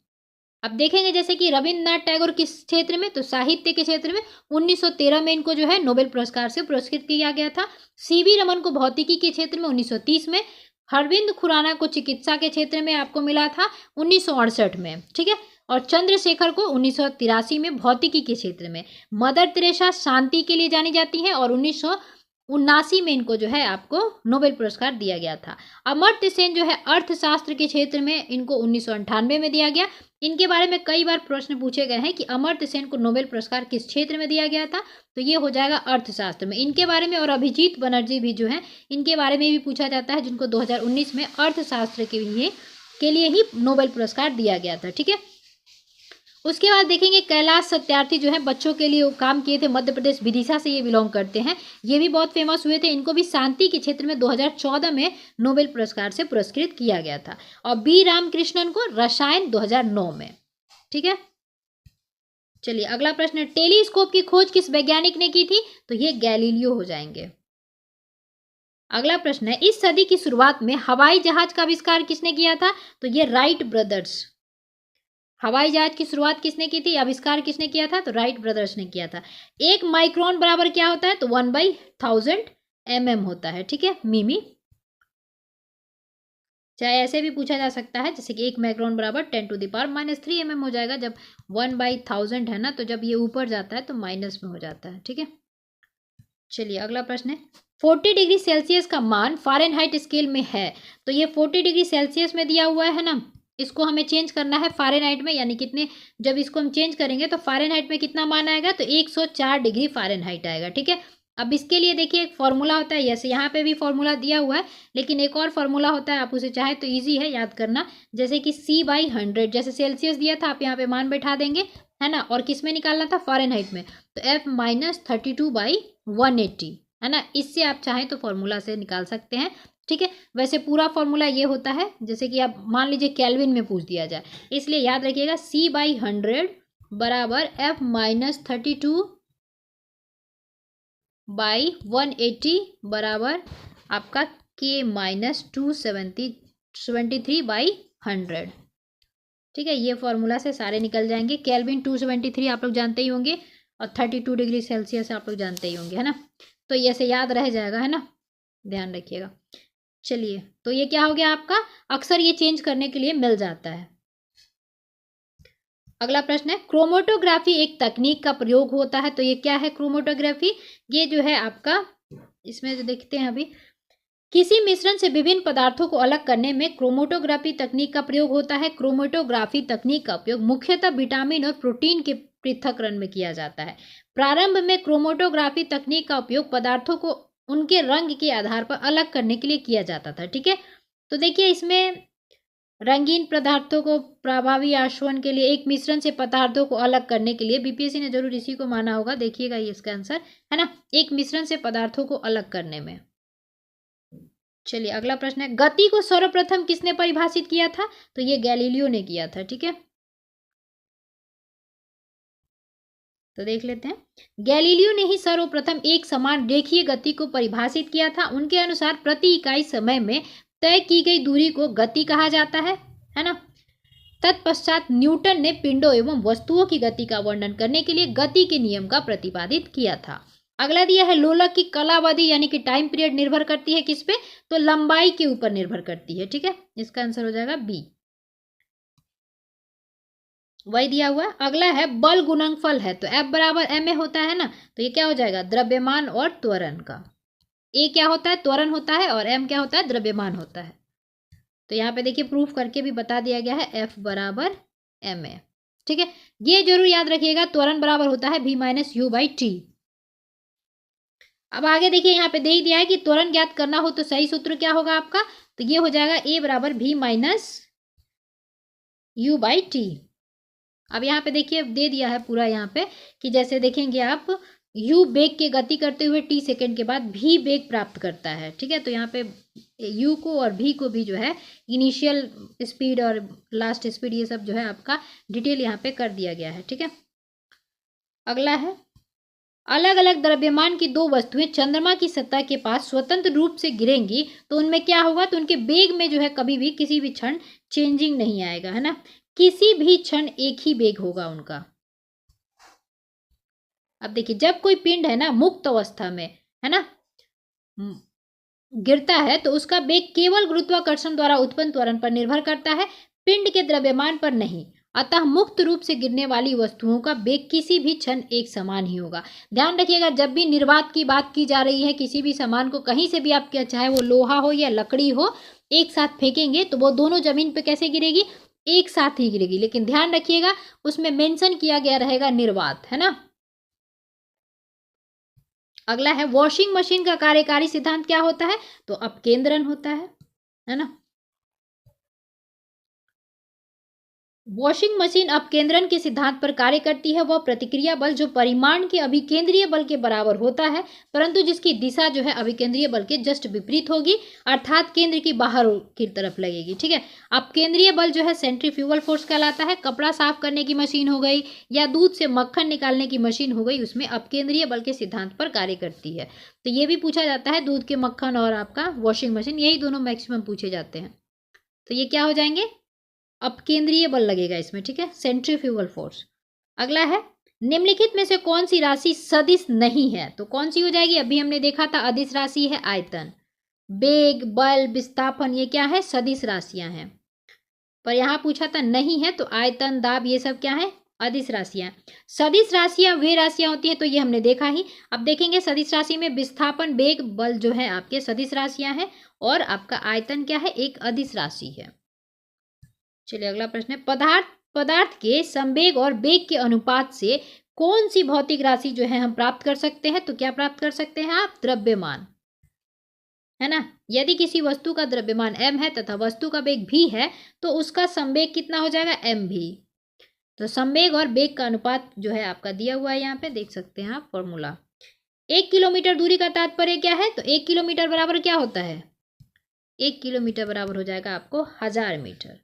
अब देखेंगे जैसे कि रविंद्रनाथ टैगोर किस क्षेत्र में? तो साहित्य के क्षेत्र में 1913 में इनको जो है नोबेल पुरस्कार से पुरस्कृत किया गया था। सीवी रमन को भौतिकी के क्षेत्र में 1930 में, अरविंद खुराना को चिकित्सा के क्षेत्र में आपको मिला था 1968 में। ठीक है, और चंद्रशेखर को 1983 में भौतिकी के क्षेत्र में। मदर तेरेसा शांति के लिए जानी जाती हैं और 1979 में इनको जो है आपको नोबेल पुरस्कार दिया गया था। अमर्त्य सेन जो है अर्थशास्त्र के क्षेत्र में, इनको 1998 में दिया गया। इनके बारे में कई बार प्रश्न पूछे गए हैं कि अमर्त्य सेन को नोबेल पुरस्कार किस क्षेत्र में दिया गया था? तो ये हो जाएगा अर्थशास्त्र में इनके बारे में। और अभिजीत बनर्जी भी जो है इनके बारे में भी पूछा जाता है, जिनको 2019 में अर्थशास्त्र के लिए ही नोबेल पुरस्कार दिया गया था। ठीक है, उसके बाद देखेंगे कैलाश सत्यार्थी जो है बच्चों के लिए काम किए थे, मध्य प्रदेश विदिशा से ये बिलोंग करते हैं। ये भी बहुत फेमस हुए थे। इनको भी शांति के क्षेत्र में 2014 में नोबेल पुरस्कार से पुरस्कृत किया गया था। और बी रामकृष्णन को रसायन 2009 में। ठीक है, चलिए अगला प्रश्न, टेलीस्कोप की खोज किस वैज्ञानिक ने की थी? तो ये गैलीलियो हो जाएंगे। अगला प्रश्न है, इस सदी की शुरुआत में हवाई जहाज का आविष्कार किसने किया था? तो ये राइट ब्रदर्स। हवाई जहाज की शुरुआत किसने की थी, आविष्कार किसने किया था? तो राइट ब्रदर्स ने किया था। 1 माइक्रोन बराबर क्या होता है? तो 1/1000 mm होता है। ठीक है, मिमी। चाहे ऐसे भी पूछा जा सकता है जैसे कि 1 माइक्रोन बराबर 10⁻³ mm हो जाएगा। जब 1/1000 है ना, तो जब ये ऊपर जाता है तो माइनस में हो जाता है। ठीक है, चलिए अगला प्रश्न है, 40 डिग्री सेल्सियस का मान फ़ारेनहाइट स्केल में है। तो ये 40 डिग्री सेल्सियस में दिया हुआ है ना, इसको हमें चेंज करना है फ़ारेनहाइट में, यानी कितने, जब इसको हम चेंज करेंगे तो फ़ारेनहाइट में कितना मान आएगा? तो 104 डिग्री फ़ारेनहाइट आएगा। ठीक है, अब इसके लिए देखिए एक फॉर्मूला होता है, जैसे यहाँ पे भी फॉर्मूला दिया हुआ है, लेकिन एक और फॉर्मूला होता है, आप उसे चाहे तो ईजी है याद करना, जैसे कि C/100। जैसे सेल्सियस दिया था, आप यहाँ पे मान बैठा देंगे, है ना, और किस में निकालना था? फ़ारेनहाइट में। तो F-32/180, है ना, इससे आप चाहें तो फॉर्मूला से निकाल सकते हैं। ठीक है, वैसे पूरा फॉर्मूला ये होता है, जैसे कि आप मान लीजिए केल्विन में पूछ दिया जाए, इसलिए याद रखिएगा C/100 बराबर F-32/180 बराबर आपका K-273/100। ठीक है, ये फॉर्मूला से सारे निकल जाएंगे। केल्विन 273 आप लोग जानते ही होंगे और 32 डिग्री सेल्सियस आप लोग जानते ही होंगे, है ना, तो ये से याद रह जाएगा, है ना, ध्यान रखिएगा। चलिए, तो ये क्या हो गया आपका, अक्सर ये चेंज करने के लिए मिल जाता है। अगला प्रश्न है, क्रोमेटोग्राफी एक तकनीक का प्रयोग होता है। तो ये क्या है क्रोमेटोग्राफी? ये जो है आपका इसमें जो देखते हैं अभी, किसी मिश्रण से विभिन्न पदार्थों को अलग करने में क्रोमेटोग्राफी तकनीक का प्रयोग होता है। क्रोमेटोग्राफी तकनीक का उपयोग मुख्यतः विटामिन और प्रोटीन के पृथक्करण में किया जाता है। प्रारंभ में क्रोमेटोग्राफी तकनीक का उपयोग पदार्थों को उनके रंग के आधार पर अलग करने के लिए किया जाता था। ठीक है, तो देखिए इसमें रंगीन पदार्थों को प्रभावी आशोधन के लिए, एक मिश्रण से पदार्थों को अलग करने के लिए, बीपीएससी ने जरूर इसी को माना होगा। देखिएगा ये इसका आंसर है ना, एक मिश्रण से पदार्थों को अलग करने में। चलिए अगला प्रश्न है, गति को सर्वप्रथम किसने परिभाषित किया था? तो ये गैलीलियो ने किया था। ठीक है, तो देख लेते हैं, गैलीलियो ने ही सर्वप्रथम एक समान रेखीय गति को परिभाषित किया था। उनके अनुसार प्रति इकाई समय में तय की गई दूरी को गति कहा जाता है ना। तत्पश्चात न्यूटन ने पिंडों एवं वस्तुओं की गति का वर्णन करने के लिए गति के नियम का प्रतिपादित किया था। अगला दिया है, लोलक की कालावधि यानी कि टाइम पीरियड निर्भर करती है किस पे? तो लंबाई के ऊपर निर्भर करती है। ठीक है, इसका आंसर हो जाएगा बी, वही दिया हुआ। अगला है, बल गुणनफल है तो F बराबर ma होता है ना, तो ये क्या हो जाएगा? द्रव्यमान और त्वरण का। ए क्या होता है? त्वरण होता है, और m क्या होता है? द्रव्यमान होता है। तो यहाँ पे देखिए प्रूफ करके भी बता दिया गया है, F बराबर ma। ठीक है, ये जरूर याद रखिएगा, त्वरण बराबर होता है v minus you by T. अब आगे देखिए, यहाँ पे दे ही दिया है कि त्वरण ज्ञात करना हो तो सही सूत्र क्या होगा आपका? तो ये हो जाएगा a बराबर v minus you by T. अब यहाँ पे देखिए दे दिया है पूरा यहाँ पे कि जैसे देखेंगे आप, u वेग के गति करते हुए t सेकंड के बाद v वेग प्राप्त करता है। ठीक है, तो यहाँ पे u को और v को भी जो है इनिशियल स्पीड और लास्ट स्पीड ये सब जो है आपका डिटेल यहाँ पे कर दिया गया है। ठीक है, अगला है, अलग अलग द्रव्यमान की दो वस्तुएं चंद्रमा की सतह के पास स्वतंत्र रूप से गिरेंगी तो उनमें क्या होगा? तो उनके वेग में जो है कभी भी किसी भी क्षण चेंजिंग नहीं आएगा, है ना। किसी भी क्षण एक ही वेग होगा उनका। अब देखिए, जब कोई पिंड है ना मुक्त अवस्था में, है ना, गिरता है तो उसका वेग केवल गुरुत्वाकर्षण द्वारा उत्पन्न त्वरण पर निर्भर करता है, पिंड के द्रव्यमान पर नहीं। अतः मुक्त रूप से गिरने वाली वस्तुओं का वेग किसी भी क्षण एक समान ही होगा। ध्यान रखिएगा, जब भी निर्वात की बात की जा रही है, किसी भी सामान को कहीं से भी आप, क्या चाहे वो लोहा हो या लकड़ी हो, एक साथ फेंकेंगे तो वो दोनों जमीन पे कैसे गिरेगी? एक साथ ही गिरेगी। लेकिन ध्यान रखिएगा उसमें मेंशन किया गया रहेगा निर्वात, है ना। अगला है, वॉशिंग मशीन का कार्यकारी सिद्धांत क्या होता है? तो अपकेंद्रन होता है ना। वॉशिंग मशीन अपकेंद्रन के सिद्धांत पर कार्य करती है। वह प्रतिक्रिया बल जो परिमाण के अभिकेंद्रीय बल के बराबर होता है, परंतु जिसकी दिशा जो है अभिकेंद्रीय बल के जस्ट विपरीत होगी, अर्थात केंद्र की बाहर की तरफ लगेगी। ठीक है, अपकेंद्रीय बल जो है सेंट्रीफ्यूगल फोर्स कहलाता है। कपड़ा साफ करने की मशीन हो गई या दूध से मक्खन निकालने की मशीन हो गई, उसमें अपकेंद्रीय बल के सिद्धांत पर कार्य करती है। तो ये भी पूछा जाता है, दूध के मक्खन और आपका वॉशिंग मशीन, यही दोनों मैक्सिमम पूछे जाते हैं। तो ये क्या हो जाएंगे? अपकेंद्रीय बल लगेगा इसमें। ठीक है, सेंट्रीफ्यूगल फोर्स। अगला है, निम्नलिखित में से कौन सी राशि सदिश नहीं है? तो कौन सी हो जाएगी? अभी हमने देखा था अदिश राशि है आयतन, वेग, बल, विस्थापन, ये क्या है? सदिश राशियां हैं। पर यहाँ पूछा था नहीं है, तो आयतन, दाब, ये सब क्या है? अदिश राशियां। सदिश राशियां वे राशियां होती है, तो ये हमने देखा ही। अब देखेंगे सदिश राशि में विस्थापन, वेग, बल जो है आपके सदिश राशियां हैं, और आपका आयतन क्या है? एक अदिश राशि है। चलिए अगला प्रश्न है, पदार्थ के संवेग और वेग के अनुपात से कौन सी भौतिक राशि जो है हम प्राप्त कर सकते हैं? तो क्या प्राप्त कर सकते हैं आप? द्रव्यमान, है ना। यदि किसी वस्तु का द्रव्यमान m है तथा वस्तु का वेग v है तो उसका संवेग कितना हो जाएगा? mv। तो संवेग और वेग का अनुपात जो है आपका दिया हुआ है, यहाँ पे देख सकते हैं आप फॉर्मूला। 1 किलोमीटर दूरी का तात्पर्य क्या है? तो 1 किलोमीटर बराबर क्या होता है? 1 किलोमीटर बराबर हो जाएगा आपको 1000 मीटर।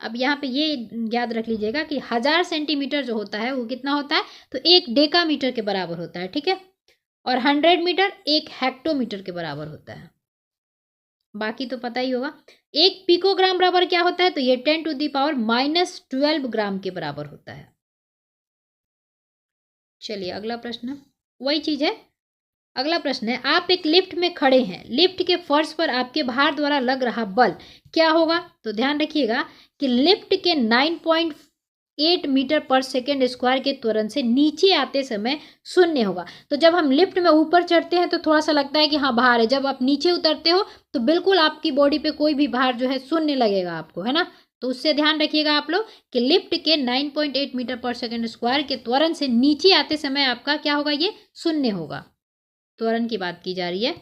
अब यहाँ पे ये याद रख लीजिएगा कि 1000 सेंटीमीटर जो होता है वो कितना होता है? तो 1 डेकामीटर के बराबर होता है। ठीक है, और 100 मीटर 1 हेक्टोमीटर के बराबर होता है। बाकी तो पता ही होगा। 1 पिकोग्राम बराबर क्या होता है? तो ये 10⁻⁻12 ग्राम के बराबर होता है। चलिए अगला प्रश्न, वही चीज है। अगला प्रश्न है, आप एक लिफ्ट में खड़े हैं, लिफ्ट के फर्श पर आपके भार द्वारा लग रहा बल क्या होगा? तो ध्यान रखिएगा कि लिफ्ट के 8 मीटर पर सेकेंड स्क्वायर के त्वरण से नीचे आते समय शून्य होगा। तो जब हम लिफ्ट में ऊपर चढ़ते हैं तो थोड़ा सा लगता है कि हाँ भार है, जब आप नीचे उतरते हो तो बिल्कुल आपकी बॉडी पे कोई भी भार जो है शून्य लगेगा आपको, है ना। तो उससे ध्यान रखिएगा आप लोग कि लिफ्ट के 9.8 मीटर पर सेकेंड स्क्वायर के त्वरण से नीचे आते समय आपका क्या होगा, ये शून्य होगा। त्वरण की बात की जा रही है।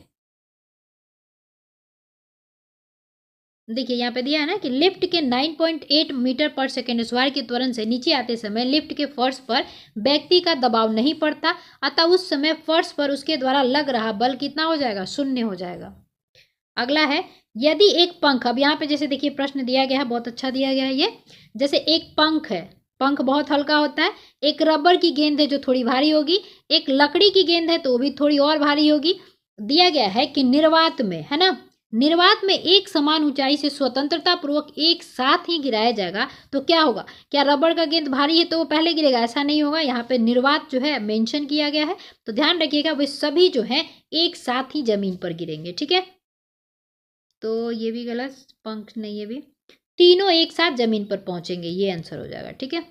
देखिए यहाँ पे दिया है ना कि लिफ्ट के 9.8 मीटर पर सेकेंड स्क्वायर के त्वरण से नीचे आते समय लिफ्ट के फर्श पर व्यक्ति का दबाव नहीं पड़ता, अतः उस समय फर्श पर उसके द्वारा लग रहा बल कितना हो जाएगा, शून्य हो जाएगा। अगला है, यदि एक पंख, अब यहाँ पे जैसे देखिए प्रश्न दिया गया है, बहुत अच्छा दिया गया है ये। जैसे एक पंख है, पंख बहुत हल्का होता है, एक रबर की गेंद है जो थोड़ी भारी होगी, एक लकड़ी की गेंद है तो वो भी थोड़ी और भारी होगी। दिया गया है कि निर्वात में, है ना, निर्वात में एक समान ऊंचाई से स्वतंत्रता पूर्वक एक साथ ही गिराया जाएगा तो क्या होगा, क्या रबर का गेंद भारी है तो वो पहले गिरेगा, ऐसा नहीं होगा। यहाँ पे निर्वात जो है मेंशन किया गया है, तो ध्यान रखिएगा वे सभी जो है एक साथ ही जमीन पर गिरेंगे, ठीक है। तो ये भी गलत, पंख नहीं, ये भी, तीनों एक साथ जमीन पर पहुंचेंगे, ये आंसर हो जाएगा, ठीक है।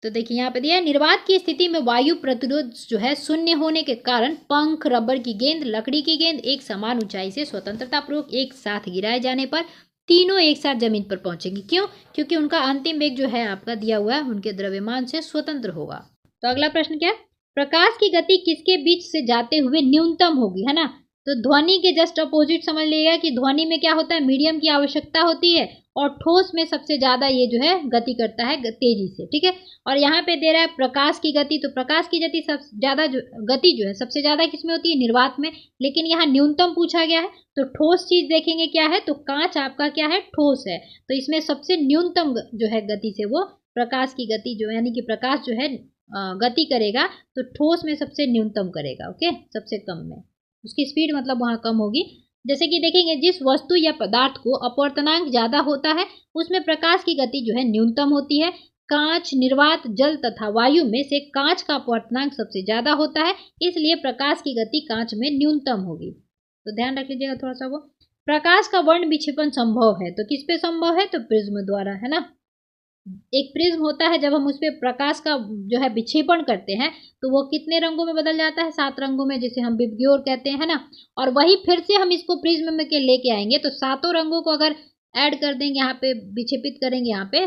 तो देखिए यहाँ पे दिया है, निर्वात की स्थिति में वायु प्रतिरोध जो है शून्य होने के कारण पंख, रबर की गेंद, लकड़ी की गेंद एक समान ऊंचाई से स्वतंत्रता पूर्वक एक साथ गिराए जाने पर तीनों एक साथ जमीन पर पहुंचेंगे। क्यों? क्योंकि उनका अंतिम वेग जो है आपका दिया हुआ है उनके द्रव्यमान से स्वतंत्र होगा। तो अगला प्रश्न क्या है, प्रकाश की गति किसके बीच से जाते हुए न्यूनतम होगी, है ना। तो ध्वनि के जस्ट अपोजिट समझ लीजिएगा कि ध्वनि में क्या होता है, मीडियम की आवश्यकता होती है और ठोस में सबसे ज्यादा ये जो है गति करता है तेजी से, ठीक है। और यहाँ पे दे रहा है प्रकाश की गति, तो प्रकाश की गति सबसे ज्यादा गति जो है सबसे ज्यादा किसमें होती है, निर्वात में, लेकिन यहाँ न्यूनतम पूछा गया है। तो ठोस चीज देखेंगे क्या है, तो कांच आपका क्या है, ठोस है, तो इसमें सबसे न्यूनतम जो है गति से वो प्रकाश की गति जो यानी कि प्रकाश जो है गति करेगा तो ठोस में सबसे न्यूनतम करेगा, ओके, सबसे कम में उसकी स्पीड मतलब वहां कम होगी। जैसे कि देखेंगे जिस वस्तु या पदार्थ को अपवर्तनांक ज्यादा होता है उसमें प्रकाश की गति जो है न्यूनतम होती है। कांच, निर्वात, जल तथा वायु में से कांच का अपवर्तनांक सबसे ज्यादा होता है, इसलिए प्रकाश की गति कांच में न्यूनतम होगी। तो ध्यान रख लीजिएगा थोड़ा सा वो। प्रकाश का वर्ण विक्षेपण संभव है, तो किस पे संभव है, तो प्रिज्म द्वारा, है ना। एक प्रिज्म होता है, जब हम उस पर प्रकाश का जो है विक्षेपण करते हैं तो वो कितने रंगों में बदल जाता है, 7 रंगों में, जिसे हम विबग्योर कहते हैं, है ना। और वही फिर से हम इसको प्रिज्म में के लेके आएंगे तो सातों रंगों को अगर ऐड कर देंगे, यहाँ पे विक्षेपित करेंगे, यहाँ पे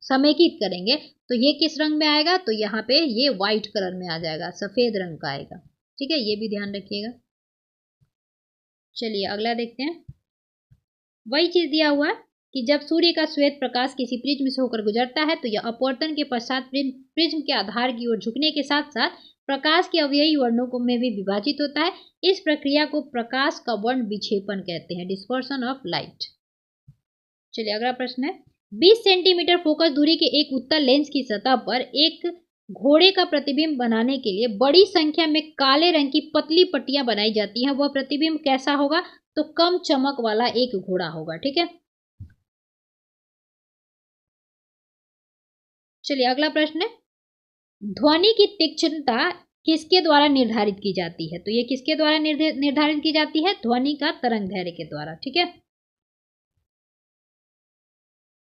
समेकित करेंगे तो ये किस रंग में आएगा, तो यहाँ पे ये व्हाइट कलर में आ जाएगा, सफेद रंग का आएगा, ठीक है, ये भी ध्यान रखिएगा। चलिए अगला देखते हैं। वही चीज दिया हुआ है कि जब सूर्य का श्वेत प्रकाश किसी प्रिज्म से होकर गुजरता है तो यह अपवर्तन के पश्चात प्रिज्म के आधार की ओर झुकने के साथ साथ प्रकाश के अवयवी वर्णों को में भी विभाजित होता है। इस प्रक्रिया को प्रकाश का वर्ण विक्षेपण कहते हैं, डिस्पर्सन ऑफ लाइट। चलिए अगला प्रश्न है, 20 सेंटीमीटर फोकस दूरी के एक उत्तल लेंस की सतह पर एक घोड़े का प्रतिबिंब बनाने के लिए बड़ी संख्या में काले रंग की पतली पट्टियां बनाई जाती हैं। वह प्रतिबिंब कैसा होगा, तो कम चमक वाला एक घोड़ा होगा, ठीक है। चलिए अगला प्रश्न है, ध्वनि की तीक्ष्णता किसके द्वारा निर्धारित की जाती है, तो ये किसके द्वारा निर्धारित की जाती है, ध्वनि का तरंग दैर्घ्य के द्वारा, ठीक है।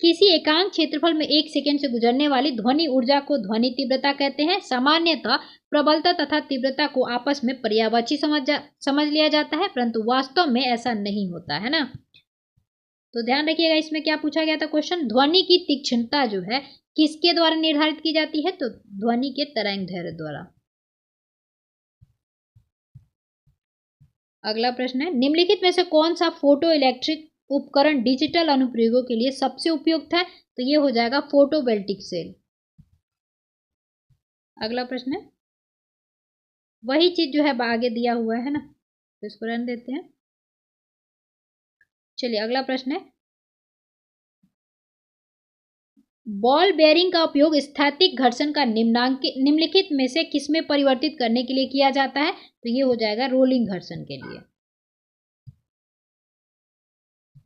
किसी एकांक क्षेत्रफल में 1 सेकेंड से गुजरने वाली ध्वनि ऊर्जा को ध्वनि तीव्रता कहते हैं। सामान्यतः प्रबलता तथा तीव्रता को आपस में पर्यायवाची समझ लिया जाता है, परंतु वास्तव में ऐसा नहीं होता है ना। तो ध्यान रखिएगा इसमें क्या पूछा गया था क्वेश्चन, ध्वनि की तीक्ष्णता जो है किसके द्वारा निर्धारित की जाती है, तो ध्वनि के तरंग दैर्घ्य द्वारा। अगला प्रश्न है, निम्नलिखित में से कौन सा फोटो इलेक्ट्रिक उपकरण डिजिटल अनुप्रयोगों के लिए सबसे उपयुक्त है, तो ये हो जाएगा फोटोवोल्टिक सेल। अगला प्रश्न है, वही चीज जो है आगे दिया हुआ है ना, तो इसको रहने देते हैं। चलिए अगला प्रश्न है, बॉल बेयरिंग का उपयोग स्थैतिक घर्षण का निम्नलिखित में से किसमें परिवर्तित करने के लिए किया जाता है, तो ये हो जाएगा रोलिंग घर्षण के लिए।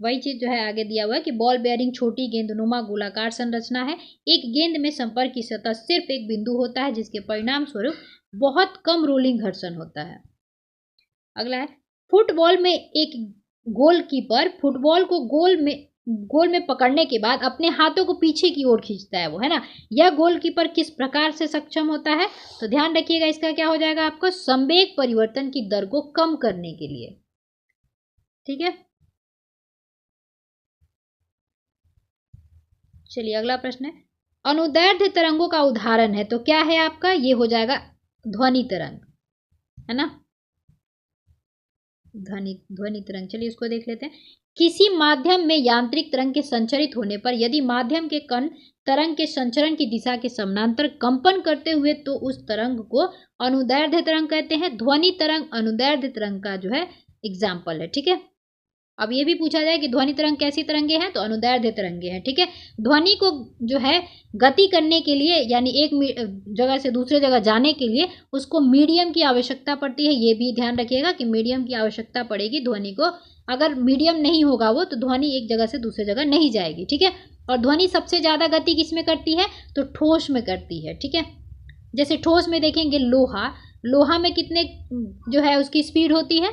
वही चीज जो है आगे दिया हुआ है कि बॉल बेयरिंग छोटी गेंदनुमा गोलाकार संरचना है। एक गेंद में संपर्क की सतह सिर्फ एक बिंदु होता है जिसके परिणाम स्वरूप बहुत कम रोलिंग घर्षण होता है। अगला है, फुटबॉल में एक गोलकीपर फुटबॉल को गोल में गोल में पकड़ने के बाद अपने हाथों को पीछे की ओर खींचता है वो, है ना, यह गोलकीपर किस प्रकार से सक्षम होता है? तो ध्यान रखिएगा, इसका क्या हो जाएगा आपको, संवेग परिवर्तन की दर को कम करने के लिए। ठीक है, चलिए अगला प्रश्न है, अनुदैर्ध्य तरंगों का उदाहरण है, तो क्या है आपका, ये हो जाएगा ध्वनि तरंग, है ना, ध्वनि तरंग। चलिए इसको देख लेते हैं। किसी माध्यम में यांत्रिक तरंग के संचरित होने पर यदि माध्यम के कण तरंग के संचरण की दिशा के समानांतर कंपन करते हुए, तो उस तरंग को अनुदैर्ध्य तरंग कहते हैं। ध्वनि तरंग अनुदैर्ध्य तरंग का जो है एग्जाम्पल है। ठीक है, अब ये भी पूछा जाए कि ध्वनि तरंग कैसी तरंगे हैं, तो अनुदैर्ध्य तरंगे हैं। ठीक है, ध्वनि को जो है गति करने के लिए, यानी एक जगह से दूसरे जगह जाने के लिए उसको मीडियम की आवश्यकता पड़ती है। ये भी ध्यान रखिएगा कि मीडियम की आवश्यकता पड़ेगी ध्वनि को। अगर मीडियम नहीं होगा वो, तो ध्वनि एक जगह से दूसरी जगह नहीं जाएगी। ठीक है, और ध्वनि सबसे ज़्यादा गति किस में करती है, तो ठोस में करती है। ठीक है, जैसे ठोस में देखेंगे लोहा में कितने जो है उसकी स्पीड होती है,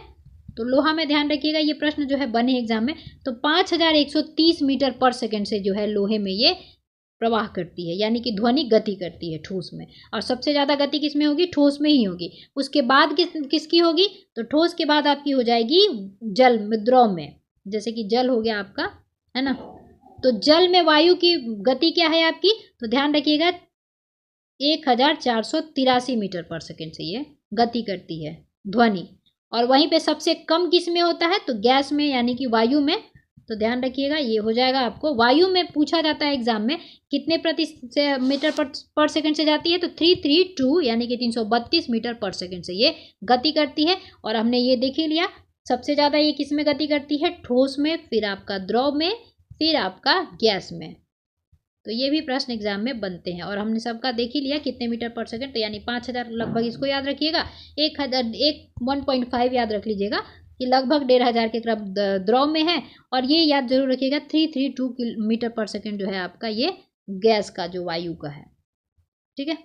तो लोहा में ध्यान रखिएगा, ये प्रश्न जो है बने एग्जाम में, तो 5130 मीटर पर सेकंड से जो है लोहे में ये प्रवाह करती है, यानी कि ध्वनि गति करती है ठोस में। और सबसे ज़्यादा गति किस में होगी, ठोस में ही होगी। उसके बाद किसकी होगी, तो ठोस के बाद आपकी हो जाएगी जल द्रव में, जैसे कि जल हो गया आपका, है ना। तो जल में वायु की गति क्या है आपकी, तो ध्यान रखिएगा 1483 मीटर पर सेकंड से ये गति करती है ध्वनि। और वहीं पे सबसे कम किस में होता है, तो गैस में, यानी कि वायु में। तो ध्यान रखिएगा, ये हो जाएगा आपको, वायु में पूछा जाता है एग्जाम में कितने प्रति मीटर पर सेकंड से जाती है, तो 332 यानी कि 332 मीटर पर सेकंड से ये गति करती है। और हमने ये देख ही लिया, सबसे ज़्यादा ये किस में गति करती है, ठोस में, फिर आपका द्रव में, फिर आपका गैस में। तो ये भी प्रश्न एग्जाम में बनते हैं। और हमने सबका देख ही लिया कितने मीटर पर सेकंड, तो यानी 5000 लगभग, इसको याद रखिएगा। 1.5 याद रख लीजिएगा कि लगभग 1500 के क्रम द्रव में है। और ये याद जरूर रखिएगा 332 मीटर पर सेकंड जो है आपका ये गैस का जो वायु का है। ठीक है,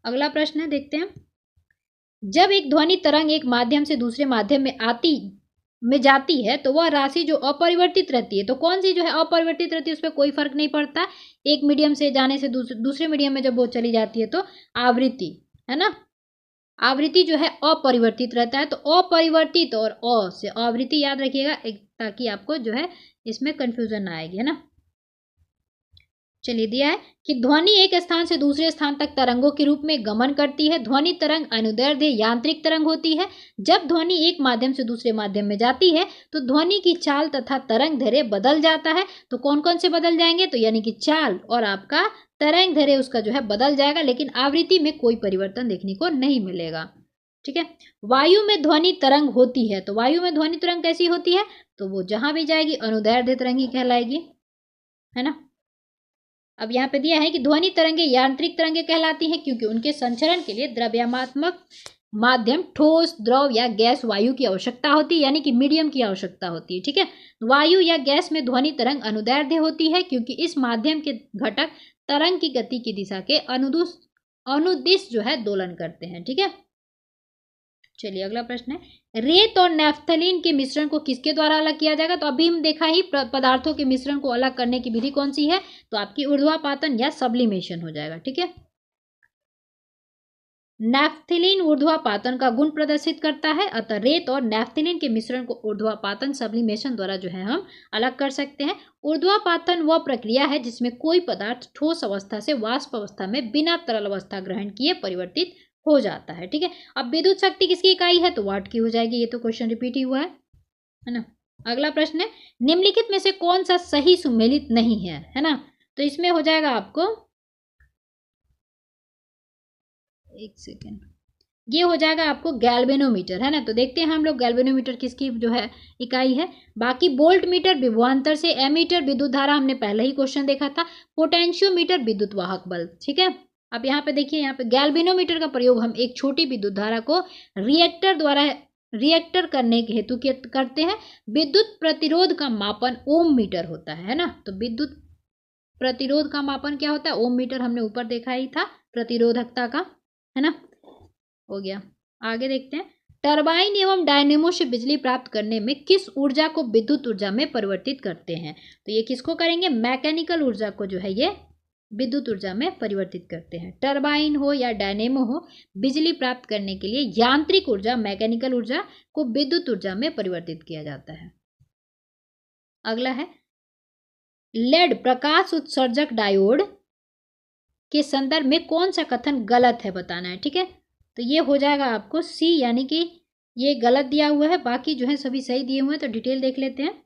अगला प्रश्न है, देखते हैं। जब एक ध्वनि तरंग एक माध्यम से दूसरे माध्यम में जाती है, तो वह राशि जो अपरिवर्तित रहती है, तो कौन सी जो है अपरिवर्तित रहती है, उस पर कोई फर्क नहीं पड़ता। एक मीडियम से जाने से दूसरे मीडियम में जब वो चली जाती है, तो आवृत्ति, है ना, आवृत्ति जो है अपरिवर्तित रहता है। तो अपरिवर्तित और अ से आवृत्ति याद रखिएगा, ताकि आपको जो है इसमें कंफ्यूजन ना आएगी, है ना। चलिए दिया है कि ध्वनि एक स्थान से दूसरे स्थान तक तरंगों के रूप में गमन करती है। ध्वनि तरंग अनुदैर्ध्य यांत्रिक तरंग होती है। जब ध्वनि एक माध्यम से दूसरे माध्यम में जाती है, तो ध्वनि की चाल तथा तरंग दैर्ध्य बदल जाता है। तो कौन कौन से बदल जाएंगे, तो यानी कि चाल और आपका तरंग दैर्ध्य उसका जो है बदल जाएगा, लेकिन आवृत्ति में कोई परिवर्तन देखने को नहीं मिलेगा। ठीक है, वायु में ध्वनि तरंग होती है, तो वायु में ध्वनि तरंग कैसी होती है, तो वो जहां भी जाएगी अनुदैर्ध्य तरंग ही कहलाएगी, है ना। अब यहाँ पे दिया है कि ध्वनि तरंगे यांत्रिक तरंगे कहलाती हैं, क्योंकि उनके संचरण के लिए द्रव्यमात्मक माध्यम ठोस, द्रव या गैस वायु की आवश्यकता होती है, यानी कि मीडियम की आवश्यकता होती है। ठीक है, वायु या गैस में ध्वनि तरंग अनुदैर्ध्य होती है, क्योंकि इस माध्यम के घटक तरंग की गति की दिशा के अनुदिश जो है दोलन करते हैं। ठीक है, चलिए अगला प्रश्न है, रेत और नैफ्थलीन के मिश्रण को किसके द्वारा अलग किया जाएगा। तो अभी हम देखा ही पदार्थों के मिश्रण को अलग करने की विधि कौन सी है, तो आपकी ऊर्ध्वापातन या सब्लिमेशन हो जाएगा। ठीक है, नैफ्थलीन ऊर्ध्वापातन का गुण प्रदर्शित करता है, अतः रेत और नैफ्थलीन के मिश्रण को ऊर्ध्वापातन सब्लिमेशन द्वारा जो है हम अलग कर सकते हैं। ऊर्ध्वापातन वह प्रक्रिया है जिसमें कोई पदार्थ ठोस अवस्था से वाष्प अवस्था में बिना तरल अवस्था ग्रहण किए परिवर्तित हो जाता है। ठीक है, अब विद्युत शक्ति किसकी इकाई है, तो वाट की हो जाएगी। ये तो क्वेश्चन रिपीट ही हुआ है ना। अगला प्रश्न है, निम्नलिखित में से कौन सा सही सुमेलित नहीं है ना। तो इसमें हो जाएगा आपको, एक सेकेंड, ये हो जाएगा आपको गैल्वेनोमीटर, है ना। तो देखते हैं हम लोग गैल्वेनोमीटर किसकी जो है इकाई है। बाकी वोल्ट मीटर विभवांतर से, एमीटर विद्युत धारा हमने पहले ही क्वेश्चन देखा था, पोटेंशियोमीटर विद्युत वाहक बल। ठीक है, अब यहाँ पे देखिए, यहाँ पे गैल्वेनोमीटर का प्रयोग हम एक छोटी विद्युत धारा को रिएक्टर करने के हेतु करते हैं। विद्युत प्रतिरोध का मापन ओम मीटर होता है ना। तो विद्युत प्रतिरोध का मापन क्या होता है, ओम मीटर, हमने ऊपर देखा ही था प्रतिरोधकता का, है ना। हो गया, आगे देखते हैं। टरबाइन एवं डायनेमो से बिजली प्राप्त करने में किस ऊर्जा को विद्युत ऊर्जा में परिवर्तित करते हैं? तो ये किसको करेंगे? मैकेनिकल ऊर्जा को जो है ये विद्युत ऊर्जा में परिवर्तित करते हैं। टरबाइन हो या डायनेमो हो, बिजली प्राप्त करने के लिए यांत्रिक ऊर्जा, मैकेनिकल ऊर्जा को विद्युत ऊर्जा में परिवर्तित किया जाता है। अगला है लेड प्रकाश उत्सर्जक डायोड के संदर्भ में कौन सा कथन गलत है बताना है। ठीक है, तो ये हो जाएगा आपको सी, यानी कि ये गलत दिया हुआ है, बाकी जो है सभी सही दिए हुए हैं। तो डिटेल देख लेते हैं।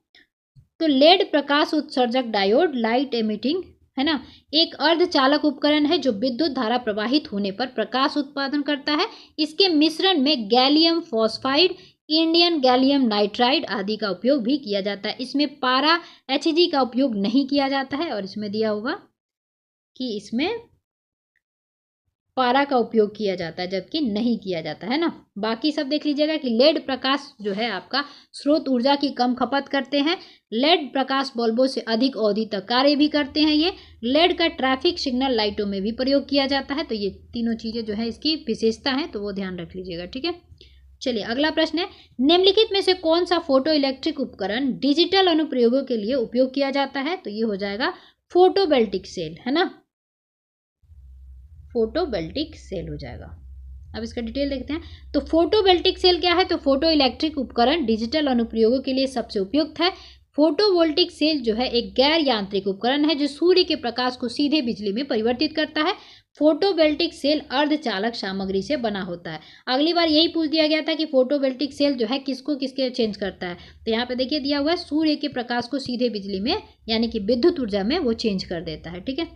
तो लेड प्रकाश उत्सर्जक डायोड, लाइट एमिटिंग, है ना, एक अर्धचालक उपकरण है जो विद्युत धारा प्रवाहित होने पर प्रकाश उत्पादन करता है। इसके मिश्रण में gallium phosphide, indium gallium nitride आदि का उपयोग भी किया जाता है। इसमें पारा HG का उपयोग नहीं किया जाता है, और इसमें दिया होगा कि इसमें पारा का उपयोग किया जाता है, जबकि नहीं किया जाता है ना। बाकी सब देख लीजिएगा कि लेड प्रकाश जो है आपका स्रोत ऊर्जा की कम खपत करते हैं। लेड प्रकाश बल्बों से अधिक अवधि तक कार्य भी करते हैं। ये लेड का ट्रैफिक सिग्नल लाइटों में भी प्रयोग किया जाता है। तो ये तीनों चीज़ें जो है इसकी विशेषता है, तो वो ध्यान रख लीजिएगा। ठीक है, चलिए अगला प्रश्न है, निम्नलिखित में से कौन सा फोटो इलेक्ट्रिक उपकरण डिजिटल अनुप्रयोगों के लिए उपयोग किया जाता है? तो ये हो जाएगा फोटोवोल्टिक सेल, है ना, फोटोवोल्टिक सेल हो जाएगा। अब इसका डिटेल देखते हैं। तो फोटोवोल्टिक सेल क्या है? तो फोटो इलेक्ट्रिक उपकरण डिजिटल अनुप्रयोगों के लिए सबसे उपयुक्त है। फोटोवोल्टिक सेल जो है एक गैर यांत्रिक उपकरण है जो सूर्य के प्रकाश को सीधे बिजली में परिवर्तित करता है। फोटोवोल्टिक सेल अर्धचालक सामग्री से बना होता है। अगली बार यही पूछ दिया गया था कि फोटोवोल्टिक सेल जो है किसको किसके चेंज करता है। तो यहाँ पे देखिए दिया हुआ है सूर्य के प्रकाश को सीधे बिजली में, यानी कि विद्युत ऊर्जा में वो चेंज कर देता है। ठीक है,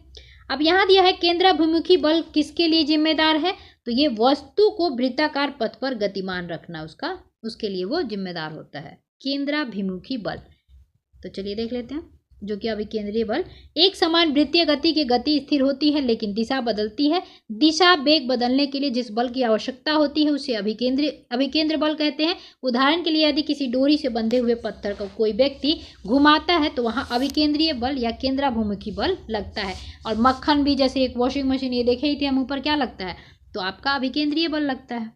अब यहाँ दिया है केंद्राभिमुखी बल किसके लिए जिम्मेदार है? तो ये वस्तु को वृत्ताकार पथ पर गतिमान रखना उसके लिए वो जिम्मेदार होता है, केंद्राभिमुखी बल। तो चलिए देख लेते हैं, जो कि अभिकेंद्रीय बल। एक समान वृत्तीय गति की गति स्थिर होती है लेकिन दिशा बदलती है। दिशा वेग बदलने के लिए जिस बल की आवश्यकता होती है उसे अभिकेंद्र बल कहते हैं। उदाहरण के लिए यदि किसी डोरी से बंधे हुए पत्थर को कोई व्यक्ति घुमाता है तो वहाँ अभिकेंद्रीय बल या केंद्राभिमुखी बल लगता है। और मक्खन भी, जैसे एक वॉशिंग मशीन ये देखे ही थे हम ऊपर, क्या लगता है? तो आपका अभिकेंद्रीय बल लगता है।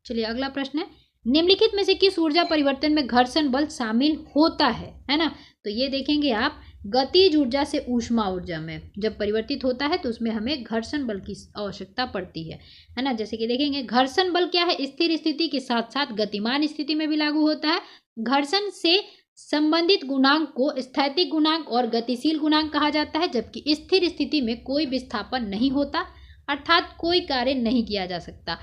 चलिए अगला प्रश्न है, निम्नलिखित में से किस ऊर्जा परिवर्तन में घर्षण बल शामिल होता है ना। तो ये देखेंगे आप, गतिज ऊर्जा से ऊष्मा ऊर्जा में जब परिवर्तित होता है तो उसमें हमें घर्षण बल की आवश्यकता पड़ती है ना। जैसे कि देखेंगे घर्षण बल क्या है? स्थिर स्थिति के साथ साथ गतिमान स्थिति में भी लागू होता है। घर्षण से संबंधित गुणांक को स्थैतिक गुणांक और गतिशील गुणांक कहा जाता है, जबकि स्थिर स्थिति में कोई विस्थापन नहीं होता, अर्थात कोई कार्य नहीं किया जा सकता,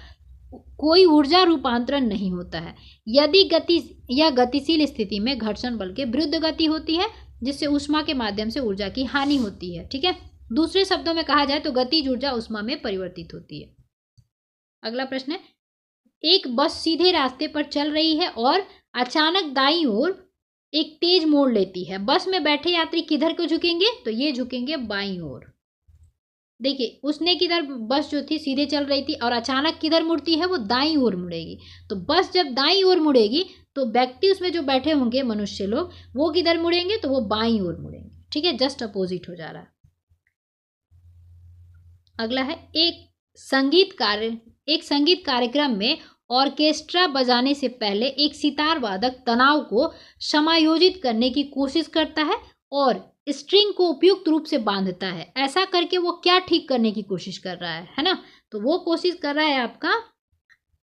कोई ऊर्जा रूपांतरण नहीं होता है। यदि गति या गतिशील स्थिति में घर्षण बल के विरुद्ध गति होती है, जिससे ऊष्मा के माध्यम से ऊर्जा की हानि होती है। ठीक है, दूसरे शब्दों में कहा जाए तो गतिज ऊर्जा ऊष्मा में परिवर्तित होती है। अगला प्रश्न है, एक बस सीधे रास्ते पर चल रही है और अचानक दाईं ओर एक तेज मोड़ लेती है। बस में बैठे यात्री किधर को झुकेंगे? तो ये झुकेंगे बाईं ओर। देखिए उसने किधर, बस जो थी सीधे चल रही थी और अचानक किधर मुड़ती है? वो दाईं ओर मुड़ेगी। तो बस जब दाईं ओर मुड़ेगी तो व्यक्ति उसमें जो बैठे होंगे, मनुष्य लोग, वो किधर मुड़ेंगे? तो वो बाईं ओर मुड़ेंगे। ठीक है, जस्ट अपोजिट हो जा रहा है। अगला है, एक संगीत कार्यक्रम में ऑर्केस्ट्रा बजाने से पहले एक सितार वादक तनाव को समायोजित करने की कोशिश करता है और स्ट्रिंग को उपयुक्त रूप से बांधता है। ऐसा करके वो क्या ठीक करने की कोशिश कर रहा है ना? तो वो कोशिश कर रहा है आपका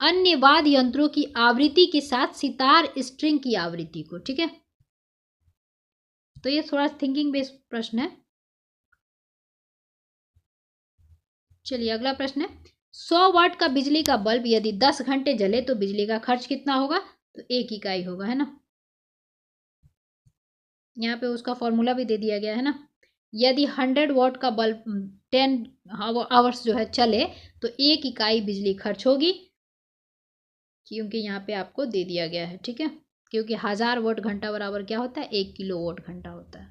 अन्य वाद्य यंत्रों की आवृत्ति के साथ सितार स्ट्रिंग की आवृत्ति को। ठीक है, तो ये थोड़ा थिंकिंग बेस्ड प्रश्न है। चलिए अगला प्रश्न है, 100 वाट का बिजली का बल्ब यदि 10 घंटे जले तो बिजली का खर्च कितना होगा? तो 1 इकाई होगा, है ना। यहाँ पे उसका फॉर्मूला भी दे दिया गया है ना। यदि 100 वाट का बल्ब 10 आवर्स जो है चले तो 1 इकाई बिजली खर्च होगी, क्योंकि यहाँ पे आपको दे दिया गया है। ठीक है, क्योंकि 1000 वाट घंटा बराबर क्या होता है? 1 किलोवाट घंटा होता है।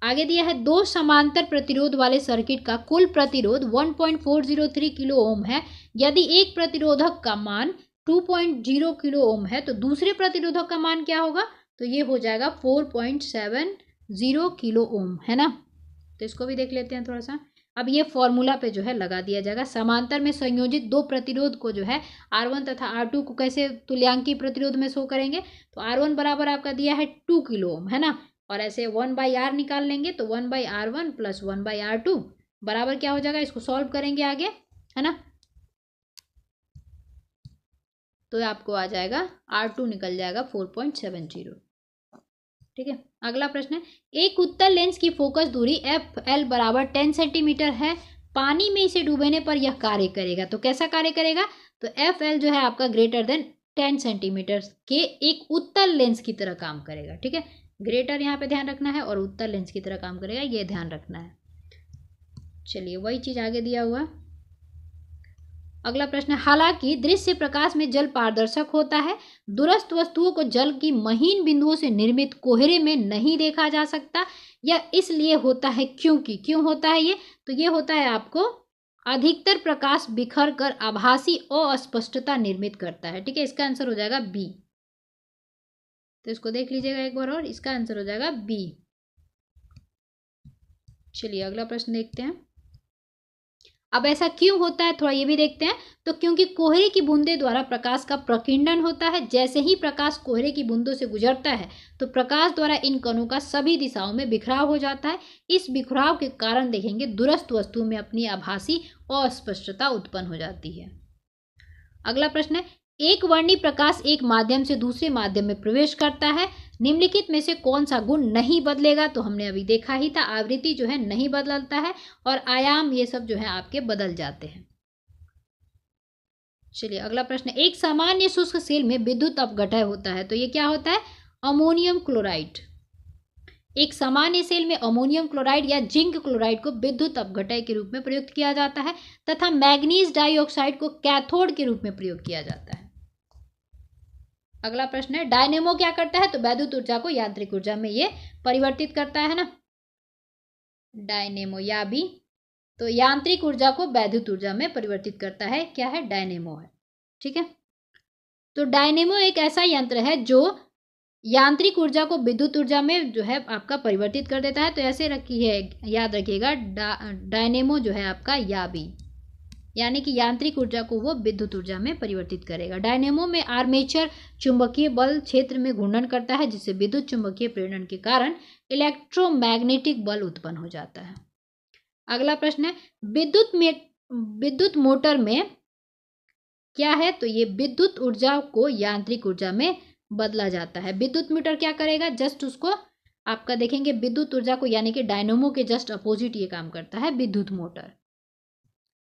आगे दिया है, 2 समांतर प्रतिरोध वाले सर्किट का कुल प्रतिरोध 1.403 किलो ओम है। यदि एक प्रतिरोधक का मान 2.0 किलो ओम है तो दूसरे प्रतिरोधक का मान क्या होगा? तो ये हो जाएगा 4.70 किलो ओम, है ना। तो इसको भी देख लेते हैं थोड़ा सा। अब ये फॉर्मूला पे जो है लगा दिया जाएगा। समांतर में संयोजित दो प्रतिरोध को जो है R1 तथा R2 को कैसे तुल्यांकी प्रतिरोध में शो करेंगे, तो R1 बराबर आपका दिया है 2 किलो ओम, है ना, और ऐसे 1/R निकाल लेंगे तो 1/R1 प्लस 1/R2 बराबर क्या हो जाएगा, इसको सॉल्व करेंगे आगे, है ना, तो आपको आ जाएगा R2 निकल जाएगा 4.70। ठीक है, अगला प्रश्न है, एक उत्तल लेंस की फोकस दूरी FL बराबर 10 सेंटीमीटर है, पानी में इसे डूबने पर यह कार्य करेगा, तो कैसा कार्य करेगा, तो FL जो है आपका ग्रेटर देन 10 सेंटीमीटर के एक उत्तल लेंस की तरह काम करेगा। ठीक है, ग्रेटर यहाँ पे ध्यान रखना है और उत्तल लेंस की तरह काम करेगा, ये ध्यान रखना है। चलिए वही चीज आगे दिया हुआ। अगला प्रश्न है, हालांकि दृश्य प्रकाश में जल पारदर्शक होता है, दूरस्थ वस्तुओं को जल की महीन बिंदुओं से निर्मित कोहरे में नहीं देखा जा सकता, यह इसलिए होता है क्योंकि, क्यों होता है ये, तो ये होता है आपको अधिकतर प्रकाश बिखर कर आभासी अस्पष्टता निर्मित करता है। ठीक है, इसका आंसर हो जाएगा बी, तो इसको देख लीजिएगा एक बार और, इसका आंसर हो जाएगा बी। चलिए अगला प्रश्न देखते हैं। अब ऐसा क्यों होता है थोड़ा ये भी देखते हैं, तो क्योंकि कोहरे की बूंदे द्वारा प्रकाश का प्रकीर्णन होता है, जैसे ही प्रकाश कोहरे की बूंदों से गुजरता है तो प्रकाश द्वारा इन कणों का सभी दिशाओं में बिखराव हो जाता है, इस बिखराव के कारण देखेंगे दूरस्थ वस्तु में अपनी आभासी अस्पष्टता उत्पन्न हो जाती है। अगला प्रश्न है, एक वर्णी प्रकाश एक माध्यम से दूसरे माध्यम में प्रवेश करता है, निम्नलिखित में से कौन सा गुण नहीं बदलेगा, तो हमने अभी देखा ही था, आवृत्ति जो है नहीं बदलता है और आयाम ये सब जो है आपके बदल जाते हैं। चलिए अगला प्रश्न, एक सामान्य शुष्क सेल में विद्युत अपघटय होता है, तो ये क्या होता है, अमोनियम क्लोराइड। एक सामान्य सेल में अमोनियम क्लोराइड या जिंक क्लोराइड को विद्युत अपघटय के रूप में प्रयुक्त किया जाता है तथा मैग्नीज डाइऑक्साइड को कैथोड के रूप में प्रयोग किया जाता है। अगला प्रश्न है, डायनेमो क्या करता है, तो वैद्युत ऊर्जा को यांत्रिक ऊर्जा में ये परिवर्तित करता है ना, डायनेमो, या भी तो यांत्रिक ऊर्जा को वैद्युत ऊर्जा में परिवर्तित करता है, क्या है, डायनेमो है। ठीक है, तो डायनेमो एक ऐसा यंत्र है जो यांत्रिक ऊर्जा को विद्युत ऊर्जा में जो है आपका परिवर्तित कर देता है, तो ऐसे रखिए, याद रखिएगा, डायनेमो जो है आपका या भी, यानी कि यांत्रिक ऊर्जा को वो विद्युत ऊर्जा में परिवर्तित करेगा। डायनेमो में आर्मेचर चुंबकीय बल क्षेत्र में घूर्णन करता है, जिससे विद्युत चुंबकीय प्रेरण के कारण इलेक्ट्रोमैग्नेटिक बल उत्पन्न हो जाता है। अगला प्रश्न है, विद्युत मोटर में क्या है, तो ये विद्युत ऊर्जा को यांत्रिक ऊर्जा में बदला जाता है। विद्युत मोटर क्या करेगा, जस्ट उसको आपका देखेंगे विद्युत ऊर्जा को, यानी कि डायनेमो के जस्ट अपोजिट ये काम करता है विद्युत मोटर।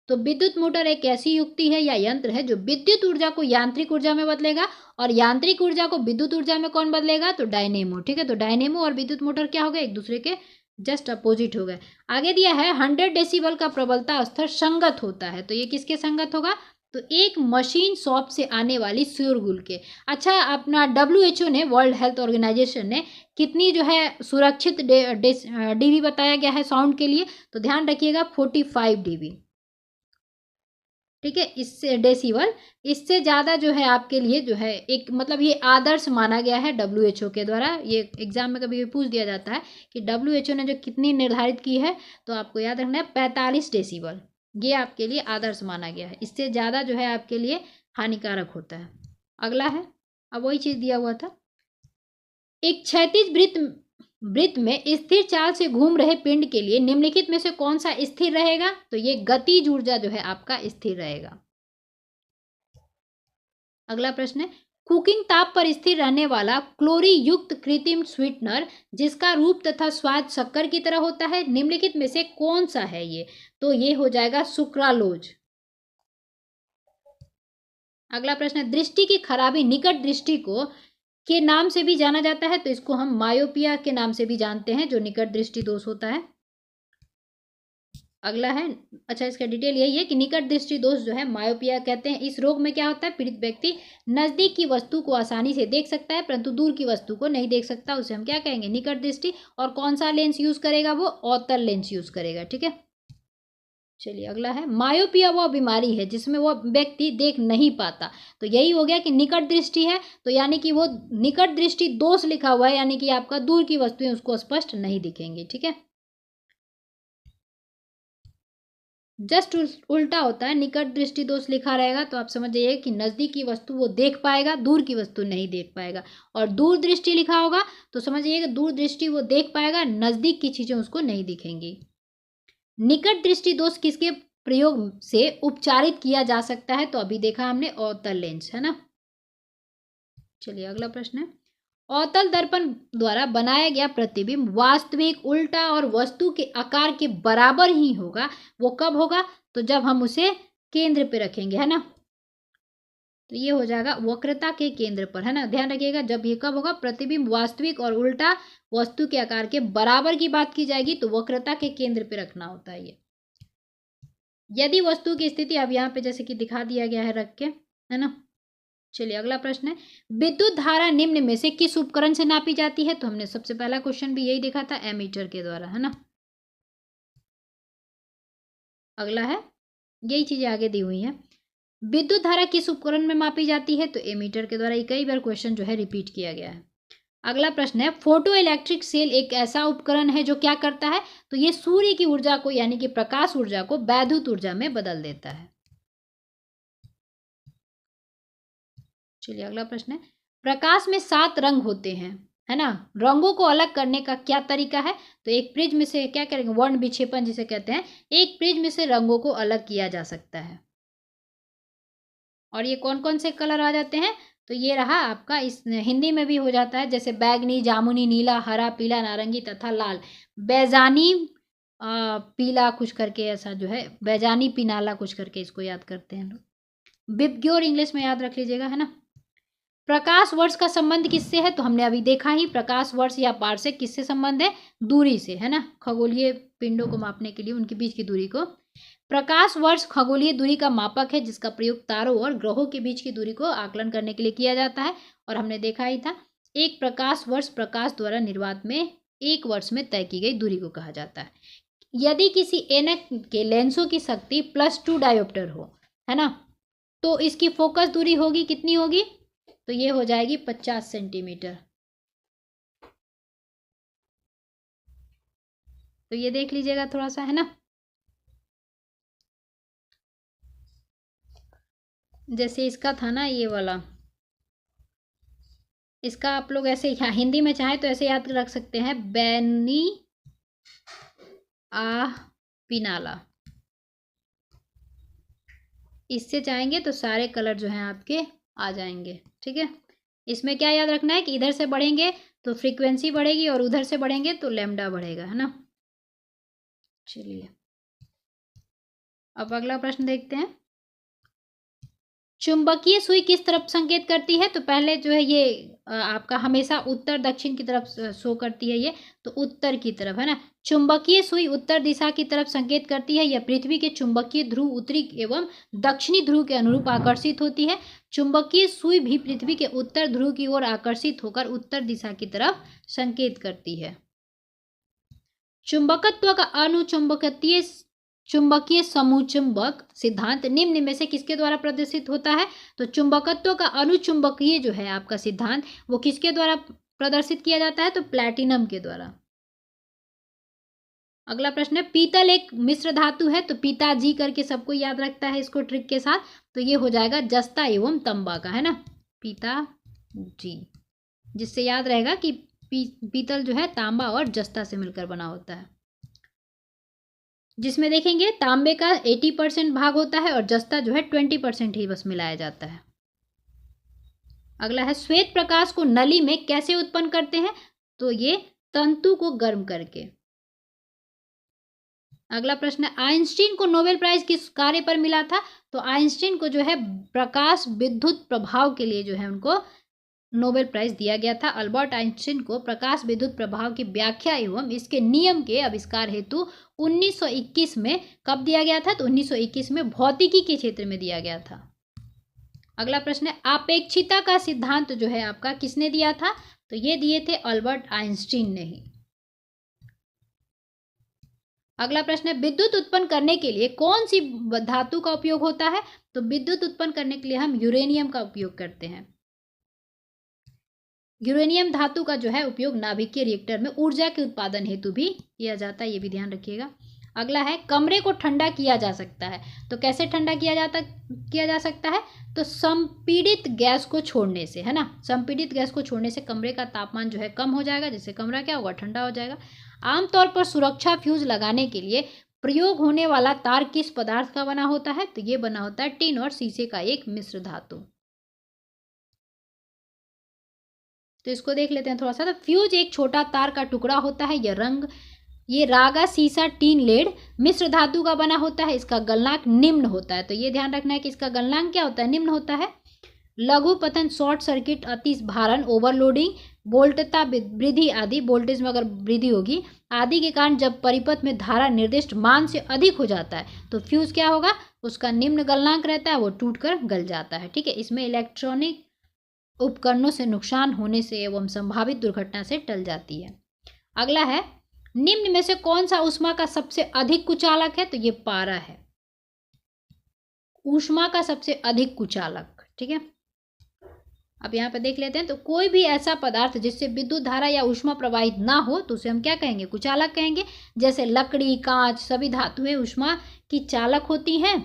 तो विद्युत मोटर एक ऐसी युक्ति है या यंत्र है जो विद्युत ऊर्जा को यांत्रिक ऊर्जा में बदलेगा, और यांत्रिक ऊर्जा को विद्युत ऊर्जा में कौन बदलेगा, तो डायनेमो। ठीक है, तो डायनेमो और विद्युत मोटर क्या हो गए, एक दूसरे के जस्ट अपोजिट हो गए। आगे दिया है 100 डेसिबल का प्रबलता स्तर संगत होता है, तो ये किसके संगत होगा, तो एक मशीन शॉप से आने वाली शोरगुल के। अच्छा, अपना WHO ने, वर्ल्ड हेल्थ ऑर्गेनाइजेशन ने कितनी जो है सुरक्षित डीबी बताया गया है साउंड के लिए, तो ध्यान रखिएगा 45 डीबी। ठीक है, इससे डेसिबल, इससे ज़्यादा जो है आपके लिए जो है एक मतलब ये आदर्श माना गया है WHO के द्वारा। ये एग्जाम में कभी भी पूछ दिया जाता है कि WHO ने जो कितनी निर्धारित की है, तो आपको याद रखना है 45 डेसिबल, ये आपके लिए आदर्श माना गया है, इससे ज़्यादा जो है आपके लिए हानिकारक होता है। अगला है, अब वही चीज़ दिया हुआ था, एक क्षैतिज वृत्त में स्थिर चाल से घूम रहे पिंड के लिए निम्नलिखित में से कौन सा स्थिर रहेगा, तो ये गतिज ऊर्जा जो है आपका स्थिर रहेगा। अगला प्रश्न है, कुकिंग ताप पर स्थिर रहने वाला क्लोरी युक्त कृत्रिम स्वीटनर जिसका रूप तथा स्वाद शक्कर की तरह होता है, निम्नलिखित में से कौन सा है ये, तो ये हो जाएगा सुक्रालोज। अगला प्रश्न है, दृष्टि की खराबी निकट दृष्टि को के नाम से भी जाना जाता है, तो इसको हम मायोपिया के नाम से भी जानते हैं, जो निकट दृष्टि दोष होता है। अगला है, अच्छा इसका डिटेल यही है कि निकट दृष्टि दोष जो है मायोपिया कहते हैं। इस रोग में क्या होता है, पीड़ित व्यक्ति नजदीक की वस्तु को आसानी से देख सकता है परंतु दूर की वस्तु को नहीं देख सकता, उसे हम क्या कहेंगे, निकट दृष्टि। और कौन सा लेंस यूज करेगा, वो अवतल लेंस यूज करेगा। ठीक है, चलिए अगला है, मायोपिया वह बीमारी है जिसमें वह व्यक्ति देख नहीं पाता, तो यही हो गया कि निकट दृष्टि है, तो यानी कि वो निकट दृष्टि दोष लिखा हुआ है, यानी कि आपका दूर की वस्तुएं उसको स्पष्ट नहीं दिखेंगी। ठीक है, जस्ट उल्टा होता है, निकट दृष्टि दोष लिखा रहेगा तो आप समझ जाइए कि नजदीक की वस्तु वो देख पाएगा, दूर की वस्तु नहीं देख पाएगा। और दूर दृष्टि लिखा होगा तो समझिए कि दूर दृष्टि वो देख पाएगा, नजदीक की चीजें उसको नहीं दिखेंगी। निकट दृष्टि दोष किसके प्रयोग से उपचारित किया जा सकता है? तो अभी देखा हमने अवतल लेंस, है ना। चलिए अगला प्रश्न है, अवतल दर्पण द्वारा बनाया गया प्रतिबिंब वास्तविक, उल्टा और वस्तु के आकार के बराबर ही होगा। वो कब होगा? तो जब हम उसे केंद्र पे रखेंगे, है ना। तो ये हो जाएगा वक्रता के केंद्र पर, है ना। ध्यान रखिएगा, जब ये कब होगा? प्रतिबिंब वास्तविक और उल्टा वस्तु के आकार के बराबर की बात की जाएगी तो वक्रता के केंद्र पे रखना होता है ये। यदि वस्तु की स्थिति अब यहाँ पे जैसे कि दिखा दिया गया है रख के, है ना। चलिए अगला प्रश्न है, विद्युत धारा निम्न में से किस उपकरण से नापी जाती है? तो हमने सबसे पहला क्वेश्चन भी यही देखा था, एमीटर के द्वारा, है ना। अगला है, यही चीजें आगे दी हुई है, विद्युत धारा किस उपकरण में मापी जाती है? तो एमीटर के द्वारा। कई बार क्वेश्चन जो है रिपीट किया गया है। अगला प्रश्न है, फोटो इलेक्ट्रिक सेल एक ऐसा उपकरण है जो क्या करता है? तो ये सूर्य की ऊर्जा को यानी कि प्रकाश ऊर्जा को वैद्युत ऊर्जा में बदल देता है। चलिए अगला प्रश्न है, प्रकाश में 7 रंग होते हैं, है ना। रंगों को अलग करने का क्या तरीका है? तो एक प्रिज्म से क्या करेंगे? वर्ण विक्षेपण जिसे कहते हैं। एक प्रिज्म से रंगों को अलग किया जा सकता है। और ये कौन कौन से कलर आ जाते हैं? तो ये रहा आपका, इस हिंदी में भी हो जाता है, जैसे बैगनी, जामुनी, नीला, हरा, पीला, नारंगी तथा लाल। बैजानी पीला कुछ करके ऐसा जो है, बैजानी पिनाला कुछ करके इसको याद करते हैं लोग। बिबग्योर इंग्लिश में याद रख लीजिएगा, है ना। प्रकाश वर्ष का संबंध किससे है? तो हमने अभी देखा ही, प्रकाश वर्ष या पारसेक किससे संबंध है? दूरी से, है ना। खगोलीय पिंडों को मापने के लिए उनके बीच की दूरी को। प्रकाश वर्ष खगोलीय दूरी का मापक है जिसका प्रयोग तारों और ग्रहों के बीच की दूरी को आकलन करने के लिए किया जाता है। और हमने देखा ही था, एक प्रकाश वर्ष प्रकाश द्वारा निर्वात में एक वर्ष में तय की गई दूरी को कहा जाता है। यदि किसी एनक के लेंसों की शक्ति +2 डायोप्टर हो, है ना, तो इसकी फोकस दूरी होगी कितनी होगी? तो ये हो जाएगी 50 सेंटीमीटर। तो ये देख लीजिएगा थोड़ा सा, है ना। जैसे इसका था ना ये वाला, इसका आप लोग ऐसे हिंदी में चाहे तो ऐसे याद रख सकते हैं, बैनी पिनाला। इससे चाहेंगे तो सारे कलर जो हैं आपके आ जाएंगे, ठीक है। इसमें क्या याद रखना है कि इधर से बढ़ेंगे तो फ्रीक्वेंसी बढ़ेगी और उधर से बढ़ेंगे तो लैम्डा बढ़ेगा, है ना। चलिए अब अगला प्रश्न देखते हैं, चुंबकीय सुई किस तरफ संकेत करती है? तो पहले जो है ये आपका हमेशा उत्तर दक्षिण की तरफ शो करती है, ये तो उत्तर की तरफ, है ना। चुंबकीय सुई उत्तर दिशा की तरफ संकेत करती है। यह पृथ्वी के चुंबकीय ध्रुव उत्तरी एवं दक्षिणी ध्रुव के अनुरूप आकर्षित होती है। चुंबकीय सुई भी पृथ्वी के उत्तर ध्रुव की ओर आकर्षित होकर उत्तर दिशा की तरफ संकेत करती है। चुंबकत्व का अनुचुंबकीय चुंबकीय समचुंबक सिद्धांत निम्न में से किसके द्वारा प्रदर्शित होता है? तो चुंबकत्व का अनुचुंबकीय जो है आपका सिद्धांत वो किसके द्वारा प्रदर्शित किया जाता है? तो प्लैटिनम के द्वारा। अगला प्रश्न है, पीतल एक मिश्र धातु है, तो पिताजी करके सबको याद रखता है इसको ट्रिक के साथ, तो ये हो जाएगा जस्ता एवं तंबा का, है ना, पिताजी, जिससे याद रहेगा कि पीतल जो है तांबा और जस्ता से मिलकर बना होता है। जिसमें देखेंगे तांबे का 80% भाग होता है और जस्ता जो है 20% ही बस मिलाया जाता है। अगला है, श्वेत प्रकाश को नली में कैसे उत्पन्न करते हैं? तो ये तंतु को गर्म करके। अगला प्रश्न है, आइंस्टीन को नोबेल प्राइज किस कार्य पर मिला था? तो आइंस्टीन को जो है प्रकाश विद्युत प्रभाव के लिए जो है उनको नोबेल प्राइज दिया गया था। अल्बर्ट आइंस्टीन को प्रकाश विद्युत प्रभाव की व्याख्या एवं इसके नियम के आविष्कार हेतु 1921 में कब दिया गया था? तो 1921 में भौतिकी के क्षेत्र में दिया गया था। अगला प्रश्न है, आपेक्षिकता का सिद्धांत जो है आपका किसने दिया था? तो ये दिए थे अल्बर्ट आइंस्टीन ने ही। अगला प्रश्न है, विद्युत उत्पन्न करने के लिए कौन सी धातु का उपयोग होता है? तो विद्युत उत्पन्न करने के लिए हम यूरेनियम का उपयोग करते हैं। यूरेनियम धातु का जो है उपयोग नाभिकीय रिएक्टर में ऊर्जा के उत्पादन हेतु भी किया जाता है, ये भी ध्यान रखिएगा। अगला है कमरे को ठंडा किया जा सकता है। तो कैसे ठंडा किया जा सकता है? तो संपीड़ित गैस को छोड़ने से, है ना। संपीड़ित गैस को छोड़ने से कमरे का तापमान जो है कम हो जाएगा, जिससे कमरा क्या होगा, ठंडा हो जाएगा। आमतौर पर सुरक्षा फ्यूज लगाने के लिए प्रयोग होने वाला तार किस पदार्थ का बना होता है? तो ये बना होता है टिन और शीशे का एक मिश्र धातु। तो इसको देख लेते हैं थोड़ा सा। तो फ्यूज एक छोटा तार का टुकड़ा होता है। ये रागा, शीशा, टीन, लेड मिश्र धातु का बना होता है। इसका गलनांक निम्न होता है। तो ये ध्यान रखना है कि इसका गलनांक क्या होता है, निम्न होता है। लघु पतन, शॉर्ट सर्किट, अति भारण, ओवरलोडिंग, वोल्टता वृद्धि आदि, वोल्टेज में अगर वृद्धि होगी आदि के कारण जब परिपथ में धारा निर्दिष्ट मान से अधिक हो जाता है तो फ्यूज क्या होगा, उसका निम्न गलनांक रहता है, वो टूटकर गल जाता है। ठीक है, इसमें इलेक्ट्रॉनिक उपकरणों से नुकसान होने से एवं संभावित दुर्घटना से टल जाती है। अगला है निम्न में से कौन सा ऊष्मा का सबसे अधिक कुचालक है? तो ये पारा है, ऊष्मा का सबसे अधिक कुचालक। ठीक है, अब यहाँ पे देख लेते हैं। तो कोई भी ऐसा पदार्थ जिससे विद्युत धारा या ऊष्मा प्रवाहित ना हो तो उसे हम क्या कहेंगे, कुचालक कहेंगे। जैसे लकड़ी, कांच, सभी धातुएं ऊष्मा की चालक होती हैं।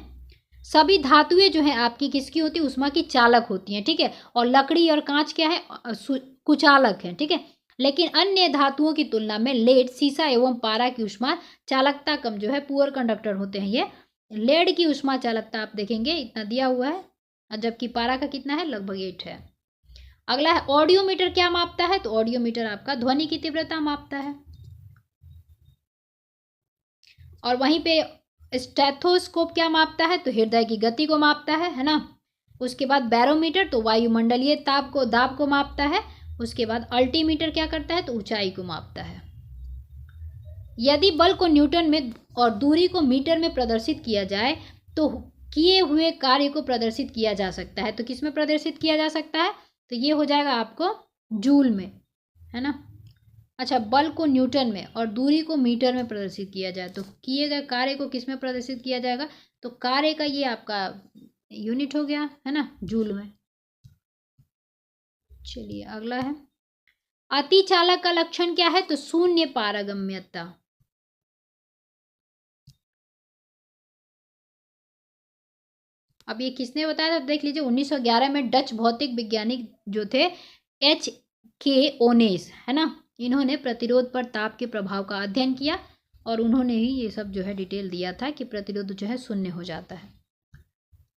सभी धातुएं जो है आपकी किसकी होती है, ऊष्मा की चालक होती हैं। ठीक है, और लकड़ी और कांच क्या है, कुचालक है। ठीक है, लेकिन अन्य धातुओं की तुलना में लेड, शीशा एवं पारा की ऊष्मा चालकता कम जो है, पुअर कंडक्टर होते हैं ये। लेड की ऊष्मा चालकता आप देखेंगे इतना दिया हुआ है, जबकि पारा का कितना है, लगभग 8 है। अगला है ऑडियोमीटर क्या मापता है? तो ऑडियोमीटर आपका ध्वनि की तीव्रता मापता है। और वहीं पे स्टेथोस्कोप क्या मापता है? तो हृदय की गति को मापता है ना। उसके बाद बैरोमीटर तो वायुमंडलीय दाब को मापता है। उसके बाद अल्टीमीटर क्या करता है? तो ऊंचाई को मापता है। यदि बल को न्यूटन में और दूरी को मीटर में प्रदर्शित किया जाए तो किए हुए कार्य को प्रदर्शित किया जा सकता है। तो किस में प्रदर्शित किया जा सकता है? तो ये हो जाएगा आपको जूल में, है ना। अच्छा, बल को न्यूटन में और दूरी को मीटर में प्रदर्शित किया जाए तो किए गए कार्य को किस में प्रदर्शित किया जाएगा? तो कार्य का ये आपका यूनिट हो गया, है ना, जूल में। चलिए अगला है अतिचालक का लक्षण क्या है? तो शून्य पारगम्यता। अब ये किसने बताया था? देख लीजिए 1911 में डच भौतिक वैज्ञानिक जो थे H.K. ओनेस, है ना, इन्होंने प्रतिरोध पर ताप के प्रभाव का अध्ययन किया और उन्होंने ही ये सब जो है डिटेल दिया था कि प्रतिरोध जो है शून्य हो जाता है।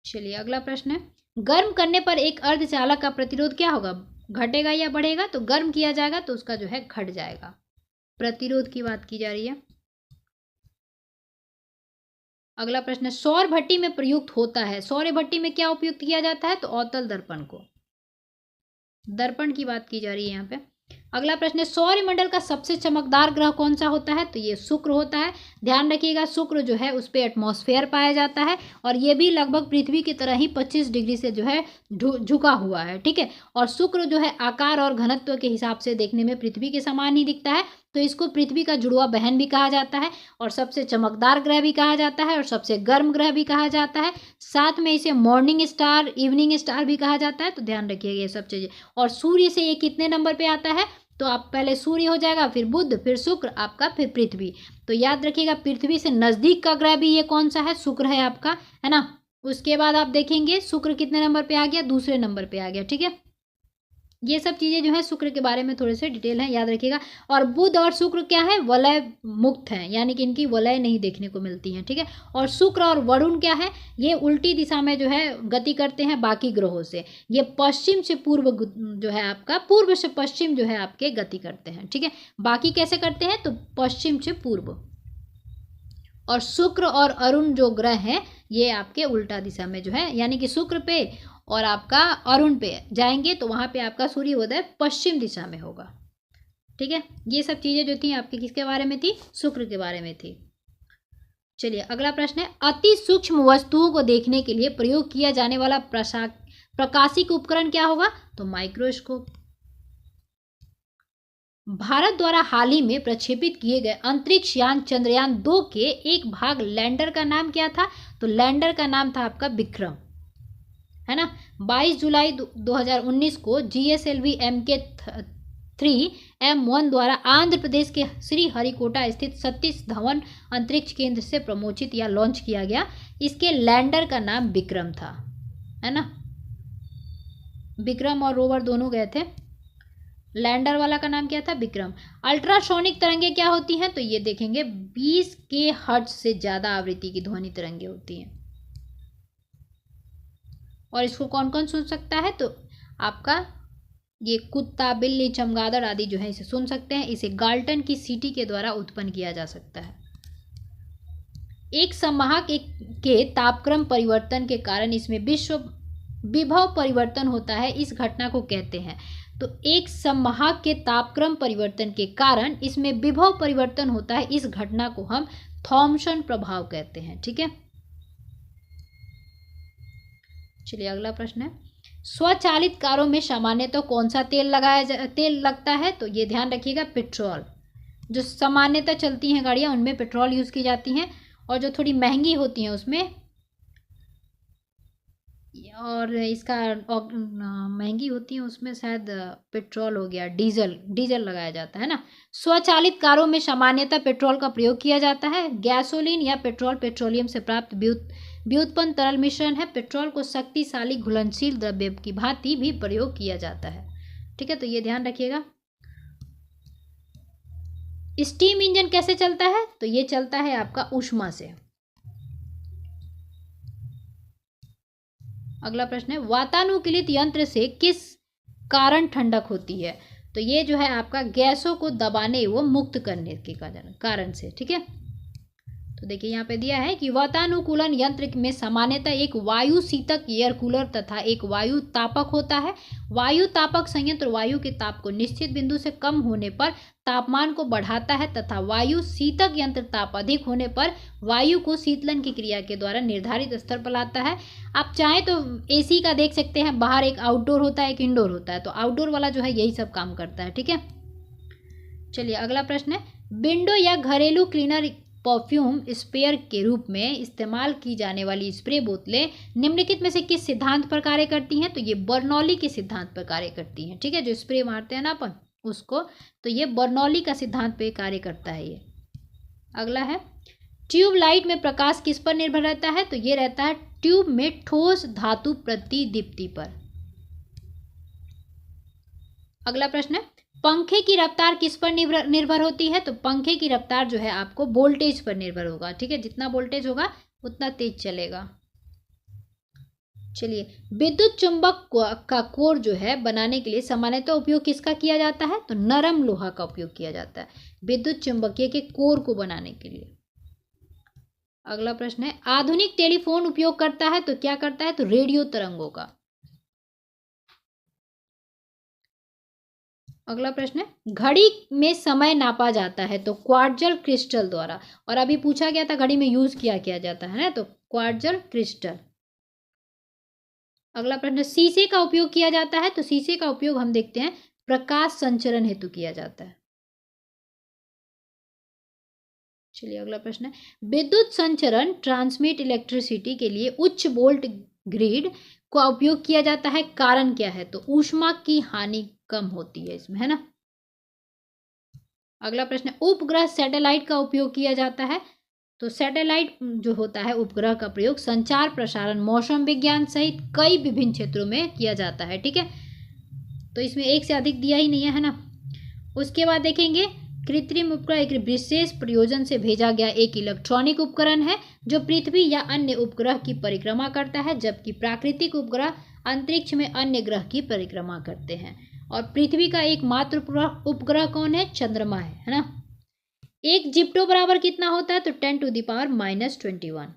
चलिए अगला प्रश्न है गर्म करने पर एक अर्धचालक का प्रतिरोध क्या होगा, घटेगा या बढ़ेगा? तो गर्म किया जाएगा तो उसका जो है घट जाएगा। प्रतिरोध की बात की जा रही है। अगला प्रश्न है सौर भट्टी में प्रयुक्त होता है। सौर भट्टी में क्या उपयुक्त किया जाता है? तो अवतल दर्पण को, दर्पण की बात की जा रही है यहाँ पे। अगला प्रश्न है सौरमंडल का सबसे चमकदार ग्रह कौन सा होता है? तो ये शुक्र होता है। ध्यान रखिएगा शुक्र जो है उस पर एटमॉस्फेयर पाया जाता है और ये भी लगभग पृथ्वी की तरह ही 25 डिग्री से जो है झुका हुआ है। ठीक है, और शुक्र जो है आकार और घनत्व के हिसाब से देखने में पृथ्वी के समान ही दिखता है, तो इसको पृथ्वी का जुड़वा बहन भी कहा जाता है और सबसे चमकदार ग्रह भी कहा जाता है और सबसे गर्म ग्रह भी कहा जाता है। साथ में इसे मॉर्निंग स्टार, इवनिंग स्टार भी कहा जाता है। तो ध्यान रखिएगा ये सब चीज़ें। और सूर्य से ये कितने नंबर पे आता है? तो आप पहले सूर्य हो जाएगा, फिर बुध, फिर शुक्र आपका, फिर पृथ्वी। तो याद रखिएगा पृथ्वी से नज़दीक का ग्रह भी ये कौन सा है? शुक्र है आपका, है ना। उसके बाद आप देखेंगे शुक्र कितने नंबर पे आ गया? दूसरे नंबर पे आ गया। ठीक है, ये सब चीज़ें जो है शुक्र के बारे में थोड़े से डिटेल है, याद रखिएगा। और बुध और शुक्र क्या है? वलय मुक्त हैं, यानी कि इनकी वलय नहीं देखने को मिलती है। ठीक है, और शुक्र और वरुण क्या है? ये उल्टी दिशा में जो है गति करते हैं बाकी ग्रहों से। ये पश्चिम से पूर्व जो है आपका, पूर्व से पश्चिम जो है आपके गति करते हैं। ठीक है, बाकी कैसे करते हैं? तो पश्चिम से पूर्व। और शुक्र और अरुण जो ग्रह हैं ये आपके उल्टा दिशा में जो है, यानी कि शुक्र पे और आपका अरुण पे जाएंगे तो वहाँ पे आपका सूर्योदय पश्चिम दिशा में होगा। ठीक है, ये सब चीज़ें जो थी आपके किसके बारे में थी? शुक्र के बारे में थी। चलिए अगला प्रश्न है अति सूक्ष्म वस्तुओं को देखने के लिए प्रयोग किया जाने वाला प्रकाशिक उपकरण क्या होगा? तो माइक्रोस्कोप। भारत द्वारा हाल ही में प्रक्षेपित किए गए अंतरिक्ष यान चंद्रयान 2 के एक भाग लैंडर का नाम क्या था? तो लैंडर का नाम था आपका विक्रम, है ना। 22 जुलाई 2019 को GSLV MK 3M1 द्वारा आंध्र प्रदेश के श्रीहरिकोटा स्थित सतीश धवन अंतरिक्ष केंद्र से प्रमोचित या लॉन्च किया गया। इसके लैंडर का नाम विक्रम था, है ना। विक्रम और रोवर दोनों गए थे। लैंडर वाला का नाम क्या था? विक्रम। अल्ट्रासोनिक तरंगे क्या होती हैं? तो ये देखेंगे 20 के हर्ट्ज से ज़्यादा आवृत्ति की ध्वनि तरंगे होती हैं। और इसको कौन कौन सुन सकता है? तो आपका ये कुत्ता, बिल्ली, चमगादड़ आदि जो है इसे सुन सकते हैं। इसे गाल्टन की सीटी के द्वारा उत्पन्न किया जा सकता है। एक संवाहक के तापक्रम परिवर्तन के कारण इसमें विभव परिवर्तन होता है, इस घटना को कहते हैं। तो एक संवाहक के तापक्रम परिवर्तन के कारण इसमें विभव परिवर्तन होता है, इस घटना को हम थॉम्सन प्रभाव कहते हैं। ठीक है, चलिए अगला प्रश्न है, स्वचालित कारों में सामान्यतः कौन सा तेल लगता है? तो ये ध्यान रखिएगा, पेट्रोल। जो सामान्यतः चलती हैं गाड़ियां उनमें पेट्रोल यूज की जाती हैं, और जो थोड़ी महंगी होती हैं उसमें, और इसका महंगी होती है उसमें शायद पेट्रोल हो गया, डीजल लगाया जाता है ना। स्वचालित कारों में सामान्यतः पेट्रोल का प्रयोग किया जाता है। गैसोलीन या पेट्रोल पेट्रोलियम से प्राप्त व्युत्पन्न तरल मिश्रण है। पेट्रोल को शक्तिशाली घुलनशील द्रव्य की भांति भी प्रयोग किया जाता है। ठीक है, तो ये ध्यान रखिएगा। स्टीम इंजन कैसे चलता है? तो ये चलता है आपका ऊष्मा से। अगला प्रश्न है, वातानुकूलित यंत्र से किस कारण ठंडक होती है? तो ये जो है आपका गैसों को दबाने व मुक्त करने के कारण से। ठीक है, तो देखिए यहाँ पे दिया है कि वातानुकूलन यंत्र में सामान्यतः एक वायु शीतक एयर कूलर तथा एक वायु तापक होता है। वायु तापक संयंत्र वायु के ताप को निश्चित बिंदु से कम होने पर तापमान को बढ़ाता है तथा वायु शीतक यंत्र ताप अधिक होने पर वायु को शीतलन की क्रिया के द्वारा निर्धारित स्तर पर लाता है। आप चाहें तो एसी का देख सकते हैं, बाहर एक आउटडोर होता है, एक इंडोर होता है, तो आउटडोर वाला जो है यही सब काम करता है। ठीक है, चलिए अगला प्रश्न है, विंडो या घरेलू क्लीनर परफ्यूम स्प्रेयर के रूप में इस्तेमाल की जाने वाली स्प्रे बोतलें निम्नलिखित में से किस सिद्धांत पर कार्य करती हैं? तो ये बर्नौली के सिद्धांत पर कार्य करती हैं। ठीक है, जो स्प्रे मारते हैं ना अपन उसको, तो ये बर्नौली का सिद्धांत पे कार्य करता है ये। अगला है, ट्यूबलाइट में प्रकाश किस पर निर्भर रहता है? तो ये रहता है ट्यूब में ठोस धातु प्रतिदीप्ति पर। अगला प्रश्न है, पंखे की रफ्तार किस पर निर्भर होती है? तो पंखे की रफ्तार जो है आपको वोल्टेज पर निर्भर होगा। ठीक है, जितना वोल्टेज होगा उतना तेज चलेगा। चलिए, विद्युत चुंबक का कोर जो है बनाने के लिए सामान्यतः उपयोग किसका किया जाता है? तो नरम लोहा का उपयोग किया जाता है विद्युत चुंबकीय के कोर को बनाने के लिए। अगला प्रश्न है, आधुनिक टेलीफोन उपयोग करता है तो क्या करता है? तो रेडियो तरंगों का। अगला प्रश्न है, घड़ी में समय नापा जाता है तो क्वार्ट्जल क्रिस्टल द्वारा। और अभी पूछा गया था घड़ी में यूज किया जाता है ना, तो क्वार्ट्जल क्रिस्टल। अगला प्रश्न, शीशे का उपयोग किया जाता है तो शीशे का उपयोग हम देखते हैं प्रकाश संचरण हेतु किया जाता है। चलिए अगला प्रश्न है, विद्युत संचरण ट्रांसमिट इलेक्ट्रिसिटी के लिए उच्च वोल्ट ग्रिड का उपयोग किया जाता है, कारण क्या है? तो ऊष्मा की हानि कम होती है इसमें, है ना। अगला प्रश्न, उपग्रह सैटेलाइट का उपयोग किया जाता है तो सैटेलाइट जो होता है उपग्रह का प्रयोग संचार, प्रसारण, मौसम विज्ञान सहित कई विभिन्न क्षेत्रों में किया जाता है। ठीक है, तो इसमें एक से अधिक दिया ही नहीं है ना। उसके बाद देखेंगे, कृत्रिम उपग्रह एक विशेष प्रयोजन से भेजा गया एक इलेक्ट्रॉनिक उपकरण है जो पृथ्वी या अन्य उपग्रह की परिक्रमा करता है, जबकि प्राकृतिक उपग्रह अंतरिक्ष में अन्य ग्रह की परिक्रमा करते हैं। और पृथ्वी का एकमात्र उपग्रह कौन है? चंद्रमा है ना। एक जिप्टो बराबर कितना होता है? तो 10⁻⁻21।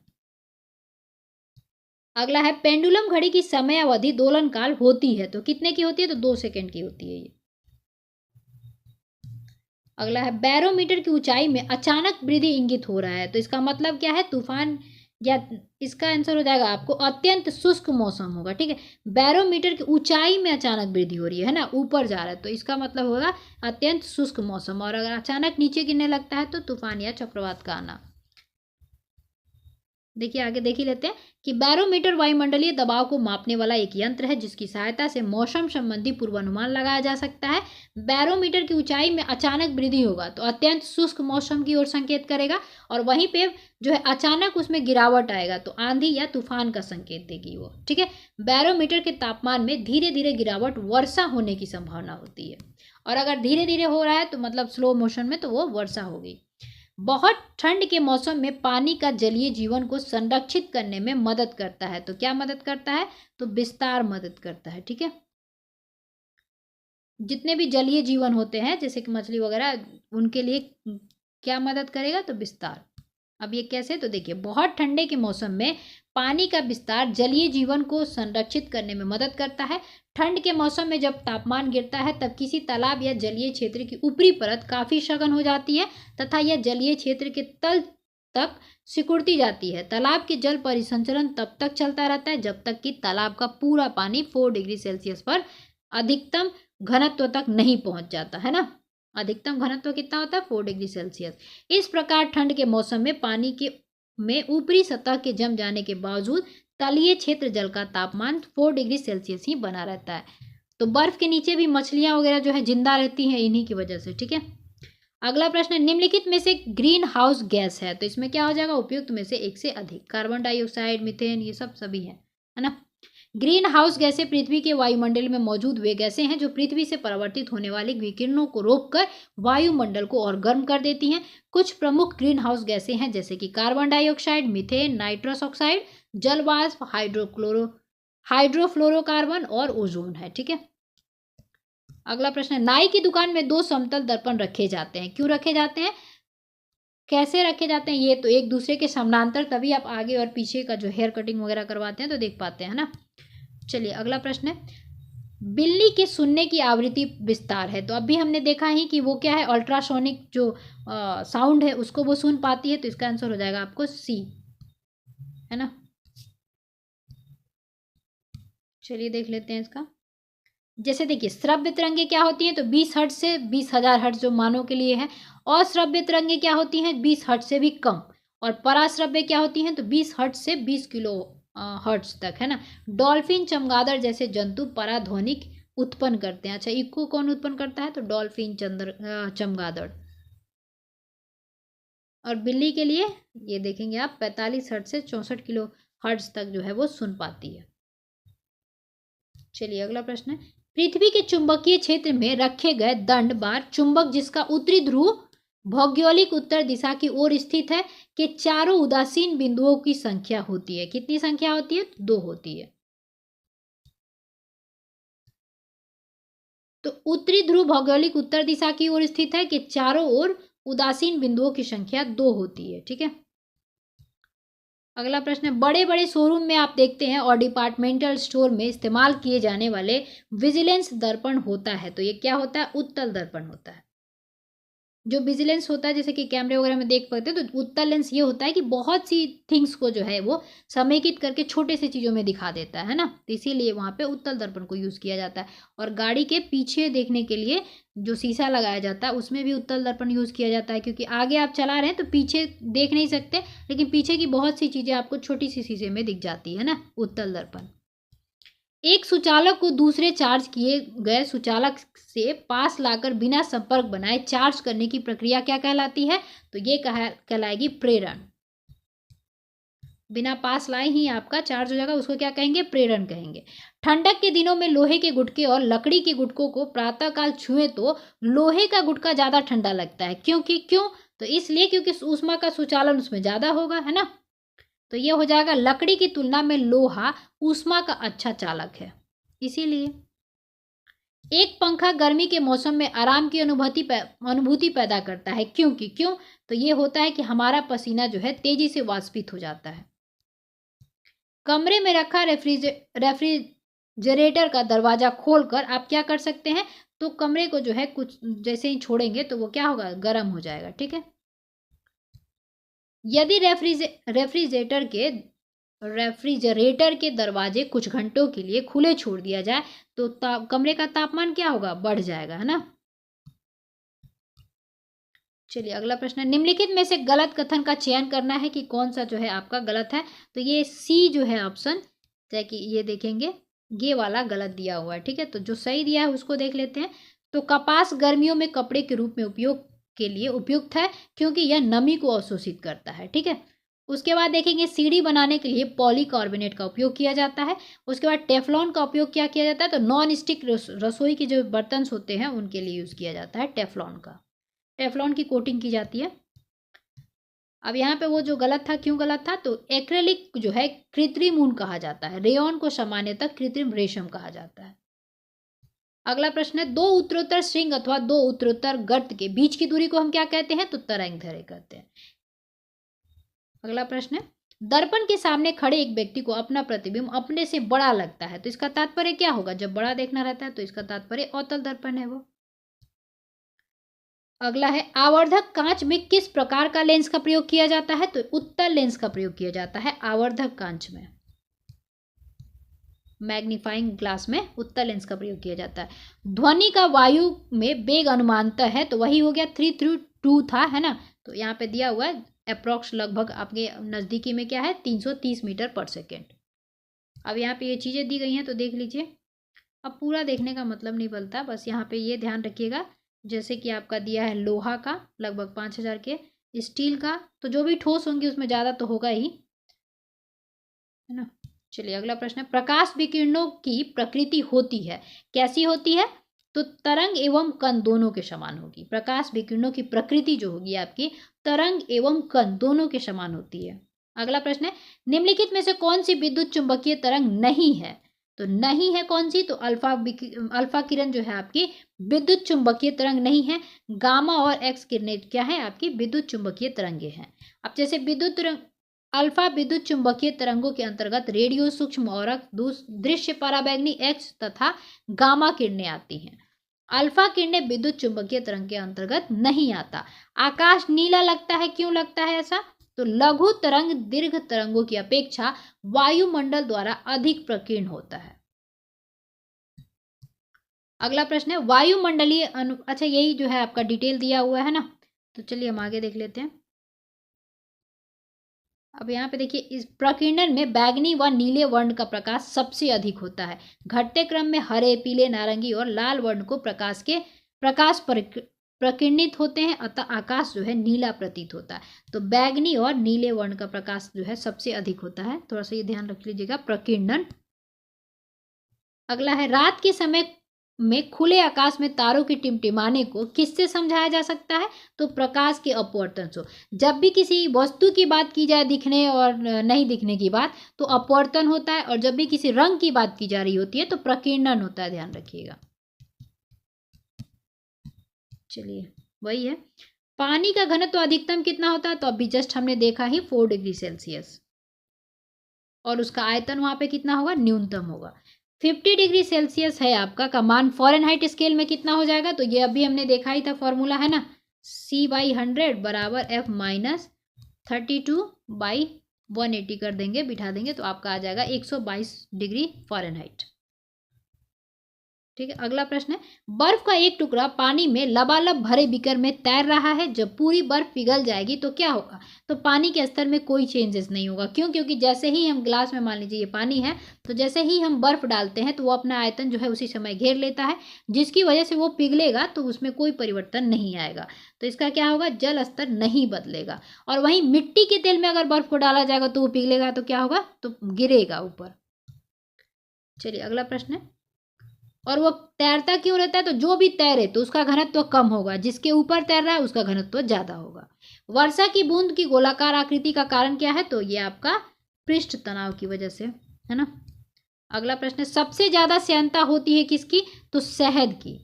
अगला है, पेंडुलम घड़ी की समय अवधि दोलन काल होती है तो कितने की होती है? तो 2 सेकंड की होती है ये। अगला है, बैरोमीटर की ऊंचाई में अचानक वृद्धि इंगित हो रहा है तो इसका मतलब क्या है? तूफान, या इसका आंसर हो जाएगा आपको अत्यंत शुष्क मौसम होगा। ठीक है, बैरोमीटर की ऊंचाई में अचानक वृद्धि हो रही है ना, ऊपर जा रहा है, तो इसका मतलब होगा अत्यंत शुष्क मौसम। और अगर अचानक नीचे गिरने लगता है तो तूफान या चक्रवात का आना। देखिए आगे देख ही लेते हैं कि बैरोमीटर वायुमंडलीय दबाव को मापने वाला एक यंत्र है जिसकी सहायता से मौसम संबंधी पूर्वानुमान लगाया जा सकता है। बैरोमीटर की ऊंचाई में अचानक वृद्धि होगा तो अत्यंत शुष्क मौसम की ओर संकेत करेगा, और वहीं पे जो है अचानक उसमें गिरावट आएगा तो आंधी या तूफान का संकेत देगी वो। ठीक है, बैरोमीटर के तापमान में धीरे धीरे गिरावट वर्षा होने की संभावना होती है, और अगर धीरे धीरे हो रहा है तो मतलब स्लो मोशन में तो वो वर्षा होगी। बहुत ठंड के मौसम में पानी का जलीय जीवन को संरक्षित करने में मदद करता है। तो क्या मदद करता है? तो विस्तार मदद करता है। ठीक है, जितने भी जलीय जीवन होते हैं जैसे कि मछली वगैरह, उनके लिए क्या मदद करेगा? तो विस्तार। अब ये कैसे? तो देखिए, बहुत ठंडे के मौसम में पानी का विस्तार जलीय जीवन को संरक्षित करने में मदद करता है। ठंड के मौसम में जब तापमान गिरता है तब किसी तालाब या जलीय क्षेत्र की ऊपरी परत काफी सघन हो जाती है तथा यह जलीय क्षेत्र के तल तक सिकुड़ती जाती है। तालाब के जल परिसंचरण तब तक चलता रहता है जब तक कि तालाब का पूरा पानी 4 डिग्री सेल्सियस पर अधिकतम घनत्व तक नहीं पहुंच जाता है ना। अधिकतम घनत्व कितना होता है? 4 डिग्री सेल्सियस। इस प्रकार ठंड के मौसम में पानी के में ऊपरी सतह के जम जाने के बावजूद तलीय क्षेत्र जल का तापमान 4 डिग्री सेल्सियस ही बना रहता है। तो बर्फ के नीचे भी मछलियां वगैरह जो है जिंदा रहती हैं इन्हीं की वजह से। ठीक है, अगला प्रश्न, निम्नलिखित में से ग्रीन हाउस गैस है तो इसमें क्या हो जाएगा? उपयुक्त में से एक से अधिक। कार्बन डाइऑक्साइड, मीथेन, ये सब सभी है ना। ग्रीन हाउस गैसें पृथ्वी के वायुमंडल में मौजूद वे गैसें हैं जो पृथ्वी से परावर्तित होने वाली विकिरणों को रोककर वायुमंडल को और गर्म कर देती हैं। कुछ प्रमुख ग्रीन हाउस गैसें हैं जैसे कि carbon dioxide, methane, nitrous oxide, जल वाष्प, हाइड्रोफ्लोरोकार्बन और ओजोन है। ठीक है, अगला प्रश्न है, नाई की दुकान में 2 समतल दर्पण रखे जाते हैं। क्यों रखे जाते हैं? कैसे रखे जाते हैं? ये तो एक दूसरे के समानांतर, तभी आप आगे और पीछे का जो हेयर कटिंग वगैरह करवाते हैं तो देख पाते हैं ना। चलिए अगला प्रश्न है, बिल्ली के सुनने की आवृत्ति विस्तार है। तो अभी हमने देखा ही कि वो क्या है, अल्ट्रासोनिक जो साउंड है उसको वो सुन पाती है, तो इसका आंसर हो जाएगा आपको सी, है ना। चलिए देख लेते हैं इसका। जैसे देखिए, श्रव्य तरंगे क्या होती हैं? तो 20 हर्ट्ज से 20,000 हर्ट्ज जो मानों के लिए है। अश्रव्य तरंगे क्या होती हैं? 20 हर्ट्ज से भी कम। और पराश्रव्य क्या होती हैं? तो 20 हर्ट्ज से 20 किलो हर्ट्ज तक, है ना। डॉल्फिन, चमगादड़ जैसे जंतु पराध्वनिक उत्पन्न करते हैं। अच्छा, इको कौन उत्पन्न करता है? तो डॉल्फिन, चमगादड़। और बिल्ली के लिए ये देखेंगे आप 45 हर्ट्ज से 64 किलो हर्ट्ज तक जो है वो सुन पाती है। चलिए अगला प्रश्न है, पृथ्वी के चुंबकीय क्षेत्र में रखे गए दंड बार चुंबक जिसका उत्तरी ध्रुव भौगोलिक उत्तर दिशा की ओर स्थित है के चारों उदासीन बिंदुओं की संख्या होती है। कितनी संख्या होती है? 2 होती है। तो उत्तरी ध्रुव भौगोलिक उत्तर दिशा की ओर स्थित है कि चारों ओर उदासीन बिंदुओं की संख्या 2 होती है। ठीक है, अगला प्रश्न है, बड़े बड़े शोरूम में आप देखते हैं और डिपार्टमेंटल स्टोर में इस्तेमाल किए जाने वाले विजिलेंस दर्पण होता है। तो ये क्या होता है? उत्तल दर्पण होता है। जो विजिलेंस होता है जैसे कि कैमरे वगैरह में देख पाते हैं, तो उत्तल लेंस ये होता है कि बहुत सी थिंग्स को जो है वो समेकित करके छोटे से चीज़ों में दिखा देता है ना, तो इसीलिए वहाँ पे उत्तल दर्पण को यूज़ किया जाता है। और गाड़ी के पीछे देखने के लिए जो शीशा लगाया जाता है उसमें भी उत्तल दर्पण यूज़ किया जाता है, क्योंकि आगे आप चला रहे हैं तो पीछे देख नहीं सकते, लेकिन पीछे की बहुत सी चीज़ें आपको छोटी सी शीशे में दिख जाती है ना, उत्तल दर्पण। एक सुचालक को दूसरे चार्ज किए गए सुचालक से पास लाकर बिना संपर्क बनाए चार्ज करने की प्रक्रिया क्या कहलाती है? तो ये कहलाएगी प्रेरण। बिना पास लाए ही आपका चार्ज हो जाएगा, उसको क्या कहेंगे? प्रेरण कहेंगे। ठंडक के दिनों में लोहे के गुटके और लकड़ी के गुटकों को प्रातःकाल छुए तो लोहे का गुटका ज्यादा ठंडा लगता है। क्यों? तो इसलिए क्योंकि ऊष्मा का सुचालन उसमें ज्यादा होगा, है ना। तो ये हो जाएगा, लकड़ी की तुलना में लोहा ऊष्मा का अच्छा चालक है, इसीलिए। एक पंखा गर्मी के मौसम में आराम की अनुभूति पैदा करता है। क्यों? तो ये होता है कि हमारा पसीना जो है तेजी से वाष्पित हो जाता है। कमरे में रखा रेफ्रिजरेटर का दरवाजा खोलकर आप क्या कर सकते हैं? तो कमरे को जो है कुछ जैसे ही छोड़ेंगे तो वो क्या होगा? गर्म हो जाएगा। ठीक है, यदि रेफ्रिजरेटर के दरवाजे कुछ घंटों के लिए खुले छोड़ दिया जाए तो कमरे का तापमान क्या होगा? बढ़ जाएगा, है ना। चलिए अगला प्रश्न है, निम्नलिखित में से गलत कथन का चयन करना है कि कौन सा जो है आपका गलत है। तो ये सी जो है ऑप्शन, जैसे कि ये देखेंगे ये वाला गलत दिया हुआ है, ठीक है। तो जो सही दिया है उसको देख लेते हैं। तो कपास गर्मियों में कपड़े के रूप में उपयोग के लिए उपयुक्त है क्योंकि यह नमी को अवशोषित करता है, ठीक है। उसके बाद देखेंगे सीढ़ी बनाने के लिए पॉलीकार्बोनेट का उपयोग किया जाता है। उसके बाद टेफ्लॉन का उपयोग क्या किया जाता है, तो नॉन स्टिक रसोई के जो बर्तन होते हैं उनके लिए यूज़ किया जाता है टेफ्लॉन का। टेफ्लॉन की कोटिंग की जाती है। अब यहाँ पे वो जो गलत था, क्यों गलत था, तो एक्रेलिक जो है कृत्रिम ऊन कहा जाता है, रेयॉन को सामान्यतः कृत्रिम रेशम कहा जाता है। अगला प्रश्न है, दो उत्तरोत्तर श्रृंग अथवा दो उत्तरोत्तर गर्त के बीच की दूरी को हम क्या कहते हैं, तो तरंग दैर्घ्य कहते हैं। अगला प्रश्न है, दर्पण के सामने खड़े एक व्यक्ति को अपना प्रतिबिंब अपने से बड़ा लगता है, तो इसका तात्पर्य क्या होगा, जब बड़ा देखना रहता है तो इसका तात्पर्य अवतल दर्पण है वो। अगला है, आवर्धक कांच में किस प्रकार का लेंस का प्रयोग किया जाता है, तो उत्तल लेंस का प्रयोग किया जाता है आवर्धक कांच में। मैग्नीफाइंग ग्लास में उत्तल लेंस का प्रयोग किया जाता है। ध्वनि का वायु में वेग अनुमानतः है, तो वही हो गया 332 था, है ना। तो यहाँ पे दिया हुआ है अप्रोक्स, लगभग आपके नज़दीकी में क्या है 330 मीटर पर सेकेंड। अब यहाँ पे ये चीज़ें दी गई हैं तो देख लीजिए। अब पूरा देखने का मतलब नहीं बनता, बस यहाँ पे ये ध्यान रखिएगा, जैसे कि आपका दिया है लोहा का लगभग 5000 के, स्टील का तो जो भी ठोस होंगी उसमें ज़्यादा तो होगा ही, है ना। चलिए अगला प्रश्न है, प्रकाश विकिरणों की प्रकृति होती है, कैसी होती है, तो तरंग एवं कण दोनों के समान होगी। प्रकाश विकिरणों की प्रकृति जो होगी आपकी तरंग एवं कण दोनों के समान होती है। अगला प्रश्न है, निम्नलिखित में से कौन सी विद्युत चुंबकीय तरंग नहीं है, तो नहीं है कौन सी, तो अल्फा किरण जो है आपकी विद्युत चुंबकीय तरंग नहीं है। गामा और एक्स किरणें क्या है आपकी विद्युत चुंबकीय तरंगे हैं। अब जैसे विद्युत तरंग अल्फा विद्युत चुंबकीय तरंगों के अंतर्गत रेडियो, सूक्ष्म और दृश्य पराबैंगनी एक्स तथा गामा किरणें आती हैं। अल्फा किरणें विद्युत चुंबकीय तरंग के अंतर्गत नहीं आता। आकाश नीला लगता है, क्यों लगता है ऐसा, तो लघु तरंग दीर्घ तरंगों की अपेक्षा वायुमंडल द्वारा अधिक प्रकीर्ण होता है। अगला प्रश्न है, वायुमंडलीय अच्छा यही जो है आपका डिटेल दिया हुआ है ना, तो चलिए हम आगे देख लेते हैं। अब यहाँ पे देखिए, इस प्रकीर्णन में बैगनी व नीले वर्ण का प्रकाश सबसे अधिक होता है। घटते क्रम में हरे, पीले, नारंगी और लाल वर्ण को प्रकाश प्रकीर्णित होते हैं, अतः आकाश जो है नीला प्रतीत होता है। तो बैगनी और नीले वर्ण का प्रकाश जो है सबसे अधिक होता है, थोड़ा सा ये ध्यान रख लीजिएगा, प्रकीर्णन। अगला है, रात के समय में खुले आकाश में तारों की टिमटिमाने को किससे समझाया जा सकता है, तो प्रकाश के अपवर्तन से। जब भी किसी वस्तु की बात की जाए, दिखने और नहीं दिखने की बात, तो अपवर्तन होता है, और जब भी किसी रंग की बात की जा रही होती है तो प्रकीर्णन होता है, ध्यान रखिएगा। चलिए वही है, पानी का घनत्व अधिकतम कितना होता है, तो अभी जस्ट हमने देखा ही 4 डिग्री सेल्सियस, और उसका आयतन वहां पे कितना होगा, न्यूनतम होगा। 50 डिग्री सेल्सियस है आपका का मान फ़ारेनहाइट स्केल में कितना हो जाएगा, तो ये अभी हमने देखा ही था, फॉर्मूला है ना, C/100 बराबर F माइनस 32/180 कर देंगे, बिठा देंगे तो आपका आ जाएगा 122 डिग्री फ़ारेनहाइट। ठीक है। अगला प्रश्न है, बर्फ का एक टुकड़ा पानी में लबालब भरे बीकर में तैर रहा है, जब पूरी बर्फ पिघल जाएगी तो क्या होगा, तो पानी के स्तर में कोई चेंजेस नहीं होगा। क्यों, क्योंकि जैसे ही हम ग्लास में, मान लीजिए ये पानी है, तो जैसे ही हम बर्फ डालते हैं तो वो अपना आयतन जो है उसी समय घेर लेता है, जिसकी वजह से वो पिघलेगा, तो उसमें कोई परिवर्तन नहीं आएगा। तो इसका क्या होगा, जल स्तर नहीं बदलेगा। और वहीं मिट्टी के तेल में अगर बर्फ को डाला जाएगा तो वो पिघलेगा, तो क्या होगा, तो गिरेगा ऊपर। चलिए अगला प्रश्न है, और वो तैरता क्यों रहता है, तो जो भी तैरे तो उसका घनत्व कम होगा, जिसके ऊपर तैर रहा है उसका घनत्व ज्यादा होगा। वर्षा की बूंद की गोलाकार आकृति का कारण क्या है, तो ये आपका पृष्ठ तनाव की वजह से, है ना। अगला प्रश्न है, सबसे ज्यादा श्यानता होती है किसकी, तो शहद की।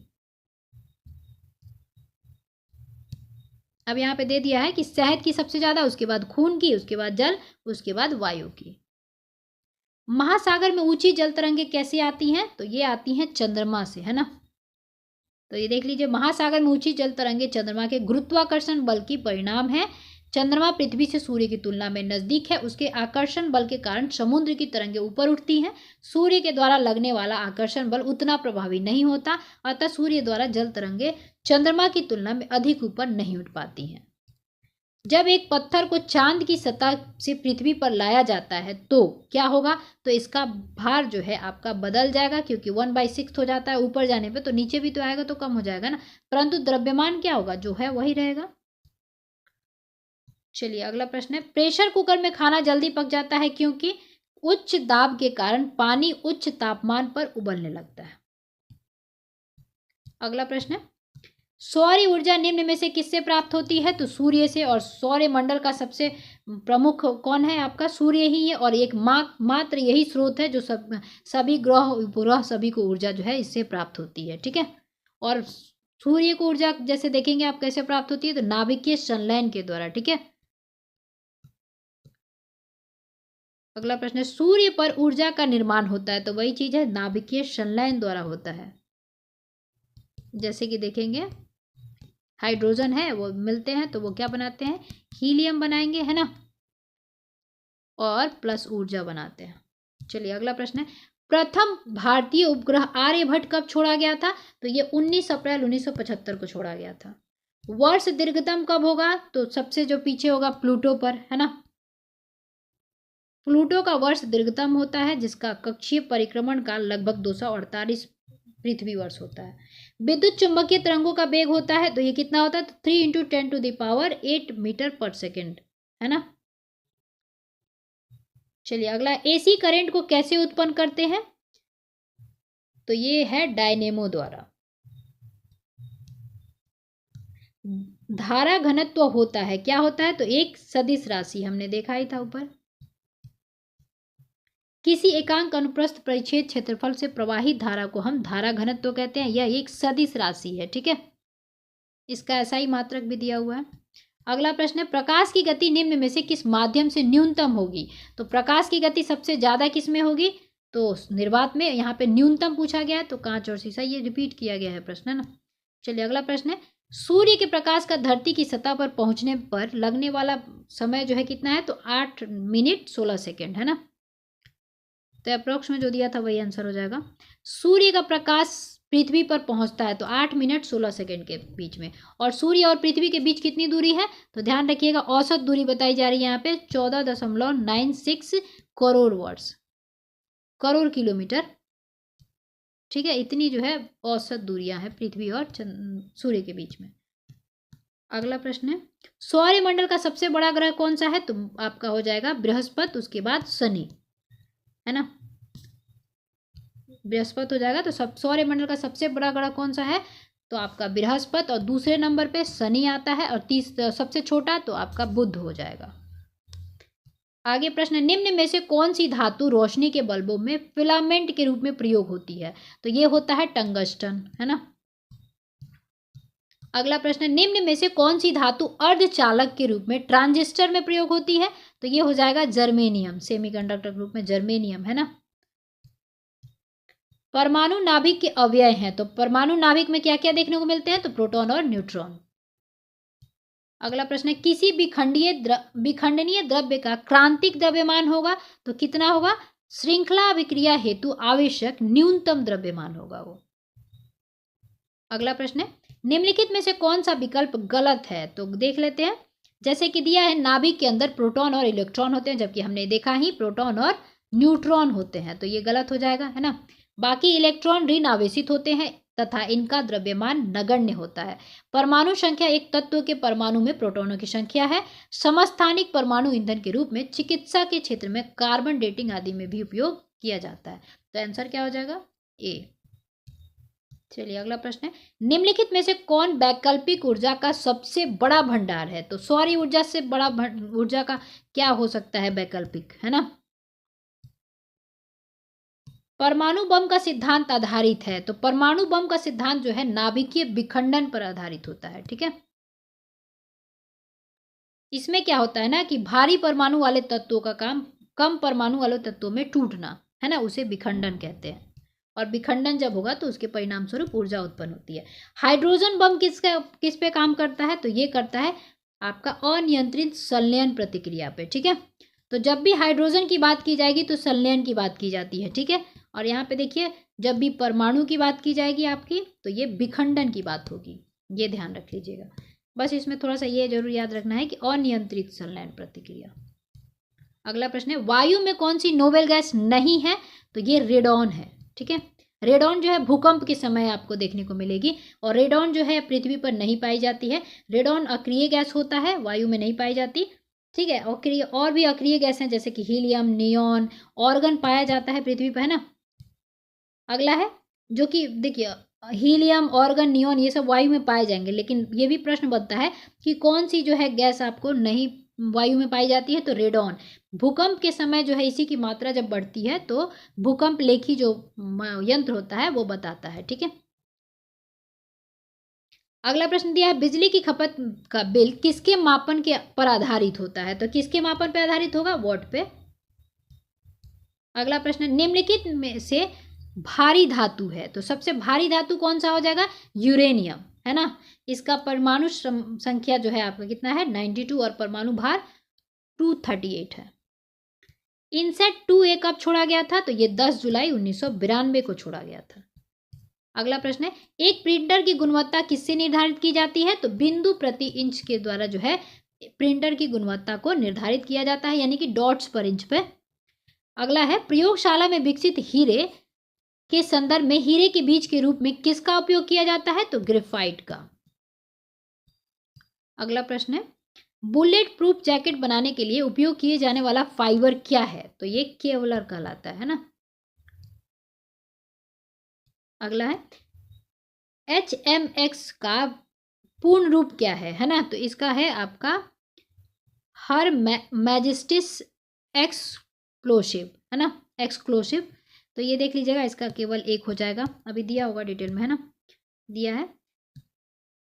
अब यहाँ पे दे दिया है कि शहद की सबसे ज्यादा, उसके बाद खून की, उसके बाद जल, उसके बाद वायु की। महासागर में ऊंची जल तरंगे कैसे आती हैं, तो ये आती हैं चंद्रमा से, है ना। तो ये देख लीजिए, महासागर में ऊंची जल तरंगे चंद्रमा के गुरुत्वाकर्षण बल की परिणाम है। चंद्रमा पृथ्वी से सूर्य की तुलना में नजदीक है, उसके आकर्षण बल के कारण समुद्र की तरंगें ऊपर उठती हैं। सूर्य के द्वारा लगने वाला आकर्षण बल उतना प्रभावी नहीं होता, अतः सूर्य द्वारा जल तरंगें चंद्रमा की तुलना में अधिक ऊपर नहीं उठ पाती हैं। जब एक पत्थर को चांद की सतह से पृथ्वी पर लाया जाता है तो क्या होगा, तो इसका भार जो है आपका बदल जाएगा, क्योंकि 1/6 हो जाता है ऊपर जाने पे, तो नीचे भी तो आएगा तो कम हो जाएगा ना, परंतु द्रव्यमान क्या होगा, जो है वही रहेगा। चलिए अगला प्रश्न है, प्रेशर कुकर में खाना जल्दी पक जाता है क्योंकि उच्च दाब के कारण पानी उच्च तापमान पर उबलने लगता है। अगला प्रश्न है, सौर ऊर्जा निम्न में से किससे प्राप्त होती है, तो सूर्य से, और सौर मंडल का सबसे प्रमुख कौन है, आपका सूर्य ही है, और एक मात्र यही स्रोत है जो सभी ग्रह उपग्रह सभी को ऊर्जा जो है इससे प्राप्त होती है। ठीक है, और सूर्य को ऊर्जा जैसे देखेंगे आप कैसे प्राप्त होती है, तो नाभिकीय संलयन के द्वारा। ठीक है, अगला प्रश्न है, सूर्य पर ऊर्जा का निर्माण होता है, तो वही चीज है नाभिकीय संलयन द्वारा होता है। जैसे कि देखेंगे हाइड्रोजन है वो मिलते हैं तो वो क्या बनाते हैं, हीलियम बनाएंगे, है ना, और प्लस ऊर्जा बनाते हैं। चलिए अगला प्रश्न है, प्रथम भारतीय उपग्रह आर्यभट्ट कब छोड़ा गया था, तो ये 19 अप्रैल 1975 को छोड़ा गया था। वर्ष दीर्घतम कब होगा, तो सबसे जो पीछे होगा प्लूटो पर, है ना, प्लूटो का वर्ष दीर्घतम होता है जिसका कक्षीय परिक्रमण काल लगभग 248 पृथ्वी वर्ष होता है। विद्युत चुंबकीय तरंगों का वेग होता है, तो ये कितना होता है, तो 3 × 10⁸ मीटर पर सेकेंड, है ना। चलिए अगला, एसी करंट को कैसे उत्पन्न करते हैं, तो ये है डायनेमो द्वारा। धारा घनत्व होता है, क्या होता है, तो एक सदिश राशि, हमने देखा ही था ऊपर। किसी एकांक अनुप्रस्थ परिच्छेद क्षेत्रफल से प्रवाहित धारा को हम धारा घनत्व कहते हैं, यह एक सदिश राशि है। ठीक है, इसका ऐसा ही मात्रक भी दिया हुआ है। अगला प्रश्न है, प्रकाश की गति निम्न में से किस माध्यम से न्यूनतम होगी, तो प्रकाश की गति सबसे ज्यादा किस में होगी, तो निर्वात में। यहाँ पे न्यूनतम पूछा गया है तो कांच और शीशा, ये रिपीट किया गया है प्रश्न, है ना। चलिए अगला प्रश्न है, सूर्य के प्रकाश का धरती की सतह पर पहुंचने पर लगने वाला समय जो है कितना है, तो 8 मिनट 16 सेकेंड, है ना, तो अप्रोक्स में जो दिया था वही आंसर हो जाएगा। सूर्य का प्रकाश पृथ्वी पर पहुंचता है तो 8 मिनट 16 सेकेंड के बीच में, और सूर्य और पृथ्वी के बीच कितनी दूरी है, तो ध्यान रखिएगा औसत दूरी बताई जा रही है यहाँ पे 14.96 करोड़ वर्ष, करोड़ किलोमीटर। ठीक है, इतनी जो है औसत दूरियां हैं पृथ्वी और सूर्य के बीच में। अगला प्रश्न है, सौर मंडल का सबसे बड़ा ग्रह कौन सा है, तो आपका हो जाएगा बृहस्पति, उसके बाद शनि, है ना, बृहस्पति हो जाएगा। तो सौर मंडल का सबसे बड़ा ग्रह कौन सा है, तो आपका बृहस्पति, और दूसरे नंबर पे शनि आता है, और सबसे छोटा तो आपका बुध हो जाएगा। आगे प्रश्न, निम्न में से कौन सी धातु रोशनी के बल्बों में फिलामेंट के रूप में प्रयोग होती है, तो ये होता है टंगस्टन, है ना। अगला प्रश्न, निम्न में से कौन सी धातु अर्धचालक के रूप में ट्रांजिस्टर में प्रयोग होती है, तो ये हो जाएगा जर्मेनियम, सेमीकंडक्टर के रूप में जर्मेनियम, है ना। परमाणु नाभिक के अवयव हैं, तो परमाणु नाभिक में क्या क्या देखने को मिलते हैं, तो प्रोटॉन और न्यूट्रॉन। अगला प्रश्न है, किसी विखंडनीय द्रव्य का क्रांतिक द्रव्यमान होगा, तो कितना होगा, श्रृंखला अभिक्रिया हेतु आवश्यक न्यूनतम द्रव्यमान होगा वो। अगला प्रश्न है, निम्नलिखित में से कौन सा विकल्प गलत है, तो देख लेते हैं। जैसे कि दिया है नाभिक के अंदर प्रोटॉन और इलेक्ट्रॉन होते हैं, जबकि हमने देखा ही प्रोटॉन और न्यूट्रॉन होते हैं, तो ये गलत हो जाएगा, है ना। बाकी इलेक्ट्रॉन ऋण आवेशित होते हैं तथा इनका द्रव्यमान नगण्य होता है। परमाणु संख्या एक तत्व के परमाणु में प्रोटॉनों की संख्या है। समस्थानिक परमाणु ईंधन के रूप में चिकित्सा के क्षेत्र में कार्बन डेटिंग आदि में भी उपयोग किया जाता है, तो आंसर क्या हो जाएगा, ए। चलिए अगला प्रश्न है, निम्नलिखित में से कौन वैकल्पिक ऊर्जा का सबसे बड़ा भंडार है, तो सौर ऊर्जा से बड़ा ऊर्जा का क्या हो सकता है वैकल्पिक, है ना। परमाणु बम का सिद्धांत आधारित है, तो परमाणु बम का सिद्धांत जो है नाभिकीय विखंडन पर आधारित होता है। ठीक है, इसमें क्या होता है ना कि भारी परमाणु वाले तत्वों का काम कम परमाणु वाले तत्वों में टूटना, है ना, उसे विखंडन कहते हैं, और विखंडन जब होगा तो उसके परिणाम स्वरूप ऊर्जा उत्पन्न होती है। हाइड्रोजन बम किस पे काम करता है, तो ये करता है आपका अनियंत्रित संलयन प्रतिक्रिया पे, ठीक है। तो जब भी हाइड्रोजन की बात की जाएगी तो संलयन की बात की जाती है, ठीक है। और यहाँ पे देखिए जब भी परमाणु की बात की जाएगी आपकी तो ये विखंडन की बात होगी, ये ध्यान रख लीजिएगा। बस इसमें थोड़ा सा ये जरूर याद रखना है कि अनियंत्रित संलयन प्रतिक्रिया। अगला प्रश्न है वायु में कौन सी नोबेल गैस नहीं है, तो ये रेडॉन है, ठीक है। रेडॉन जो है भूकंप के समय आपको देखने को मिलेगी और रेडॉन जो है पृथ्वी पर नहीं पाई जाती है। रेडॉन अक्रिय गैस होता है, वायु में नहीं पाई जाती, ठीक है। और भी अक्रिय गैस हैं जैसे कि हीलियम, नियॉन, ऑर्गन पाया जाता है पृथ्वी पर, है ना। अगला है जो कि देखिए हीलियम, ऑर्गन, नियॉन ये सब वायु में पाए जाएंगे, लेकिन ये भी प्रश्न बनता है कि कौन सी जो है गैस आपको नहीं वायु में पाई जाती है, तो रेडॉन। भूकंप के समय जो है इसी की मात्रा जब बढ़ती है तो भूकंप लेखी जो यंत्र होता है वो बताता है, ठीक है। अगला प्रश्न दिया है बिजली की खपत का बिल किसके मापन के पर आधारित होता है, तो किसके मापन पर आधारित होगा, वॉट पे। अगला प्रश्न निम्नलिखित में से भारी धातु है, तो सबसे भारी धातु कौन सा हो जाएगा, यूरेनियम, है ना। इसका परमाणु संख्या जो है आपका कितना है 92 और परमाणु भार 238 है। इनसेट 2A कब छोड़ा गया था, तो ये 10 जुलाई 1992 को छोड़ा गया था। अगला प्रश्न है एक प्रिंटर की गुणवत्ता किससे निर्धारित की जाती है, तो बिंदु प्रति इंच के द्वारा जो है प्रिंटर की गुणवत्ता को निर्धारित किया जाता है, यानी कि डॉट्स पर इंच पे। अगला है प्रयोगशाला में विकसित हीरे के संदर्भ में हीरे के बीज के रूप में किसका उपयोग किया जाता है, तो ग्रेफाइट का। अगला प्रश्न है बुलेट प्रूफ जैकेट बनाने के लिए उपयोग किए जाने वाला फाइबर क्या है, तो ये केवलर कहलाता है ना। अगला है HMX का पूर्ण रूप क्या है ना, तो इसका है आपका हर मैजेस्टिस एक्सप्लोसिव, है ना, एक्सक्लूसिव। तो ये देख लीजिएगा इसका केवल एक हो जाएगा, अभी दिया होगा डिटेल में, है ना, दिया है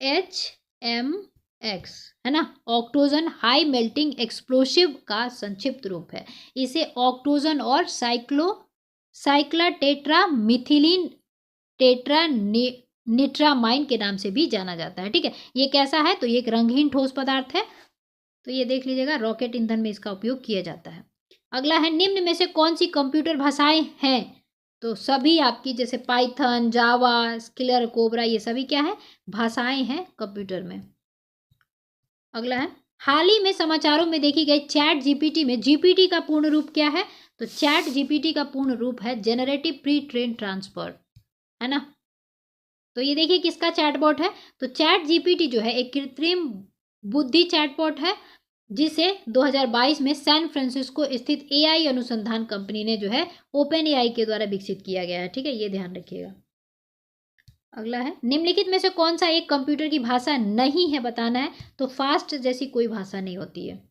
HMX, है ना, ऑक्टोजन हाई मेल्टिंग एक्सप्लोसिव का संक्षिप्त रूप है। इसे ऑक्टोजन और साइक्ला टेट्रा मिथिलीन टेट्रा निट्रामाइन के नाम से भी जाना जाता है, ठीक है। ये कैसा है, तो ये एक रंगहीन ठोस पदार्थ है, तो ये देख लीजिएगा रॉकेट ईंधन में इसका उपयोग किया जाता है। अगला है निम्न में से कौन सी कंप्यूटर भाषाएं हैं, तो सभी आपकी जैसे पाइथन, जावा, स्किलर, कोबरा ये सभी क्या है, भाषाएं हैं कंप्यूटर में। अगला है हाल ही में समाचारों में देखी गई चैट जीपीटी में जीपीटी का पूर्ण रूप क्या है, तो चैट जीपीटी का पूर्ण रूप है जेनरेटिव प्री ट्रेन ट्रांसफर, है ना। तो ये देखिए किसका चैटबॉट है, तो चैट जीपीटी जो है एक कृत्रिम बुद्धि चैटबॉट है जिसे 2022 में सैन फ्रांसिस्को स्थित एआई अनुसंधान कंपनी ने जो है ओपन एआई के द्वारा विकसित किया गया है, ठीक है, ये ध्यान रखिएगा। अगला है निम्नलिखित में से कौन सा एक कंप्यूटर की भाषा नहीं है बताना है, तो फास्ट जैसी कोई भाषा नहीं होती है,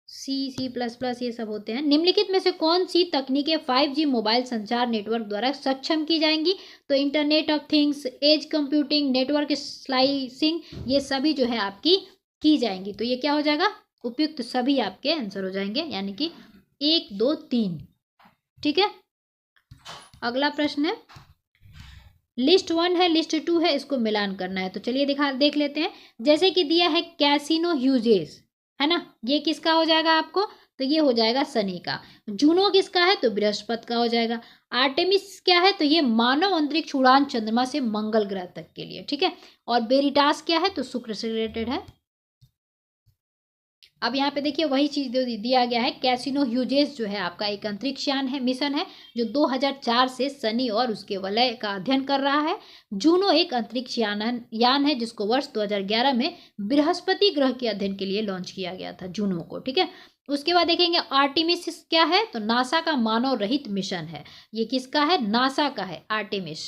C++ ये सब होते हैं। निम्नलिखित में से कौन सी तकनीकें 5G मोबाइल संचार नेटवर्क द्वारा सक्षम की जाएंगी, तो internet of things, edge computing, network slicing ये सभी जो है आपकी की जाएंगी। तो ये क्या हो जाएगा, उपयुक्त सभी आपके आंसर हो जाएंगे, यानी कि 1, 2, 3, ठीक है। अगला प्रश्न है लिस्ट 1 है, लिस्ट 2 है, इसको मिलान करना है, तो चलिए देख लेते हैं। जैसे कि दिया है कैसिनो ह्यूजेस, है ना, ये किसका हो जाएगा आपको, तो ये हो जाएगा शनि का। जूनो किसका है, तो बृहस्पति का हो जाएगा। आर्टेमिस क्या है, तो ये मानव अंतरिक्ष उड़ान चंद्रमा से मंगल ग्रह तक के लिए, ठीक है। और वेरिटास क्या है, तो शुक्र से रिलेटेड है। अब यहाँ पे देखिए वही चीज दिया गया है, कैसिनो ह्यूजेस जो है आपका एक अंतरिक्ष यान है, मिशन है जो 2004 से शनि और उसके वलय का अध्ययन कर रहा है। जूनो एक अंतरिक्ष यान है जिसको वर्ष 2011 में बृहस्पति ग्रह के अध्ययन के लिए लॉन्च किया गया था, जूनो को, ठीक है। उसके बाद देखेंगे आर्टेमिस क्या है, तो नासा का मानव रहित मिशन है। ये किसका है, नासा का है आर्टेमिस।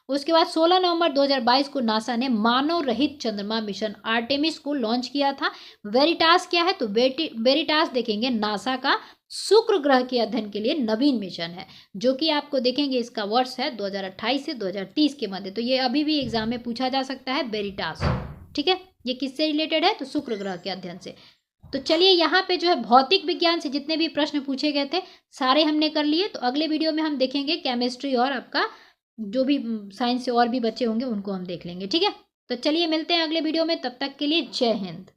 उसके बाद 16 नवंबर 2022 को नासा ने मानव रहित चंद्रमा मिशन आर्टेमिस को लॉन्च किया था। वेरिटास क्या है, तो वेरिटास देखेंगे नासा का शुक्र ग्रह के अध्ययन के लिए नवीन मिशन है, जो कि आपको देखेंगे इसका वर्ष है 2028 से 2030 के मध्य। तो ये अभी भी एग्जाम में पूछा जा सकता है वेरिटास, ठीक है। ये किससे रिलेटेड है, तो शुक्र ग्रह के अध्ययन से। तो चलिए यहाँ पे जो है भौतिक विज्ञान से जितने भी प्रश्न पूछे गए थे सारे हमने कर लिए। तो अगले वीडियो में हम देखेंगे केमिस्ट्री और आपका जो भी साइंस से और भी बच्चे होंगे उनको हम देख लेंगे, ठीक है। तो चलिए मिलते हैं अगले वीडियो में, तब तक के लिए जय हिंद।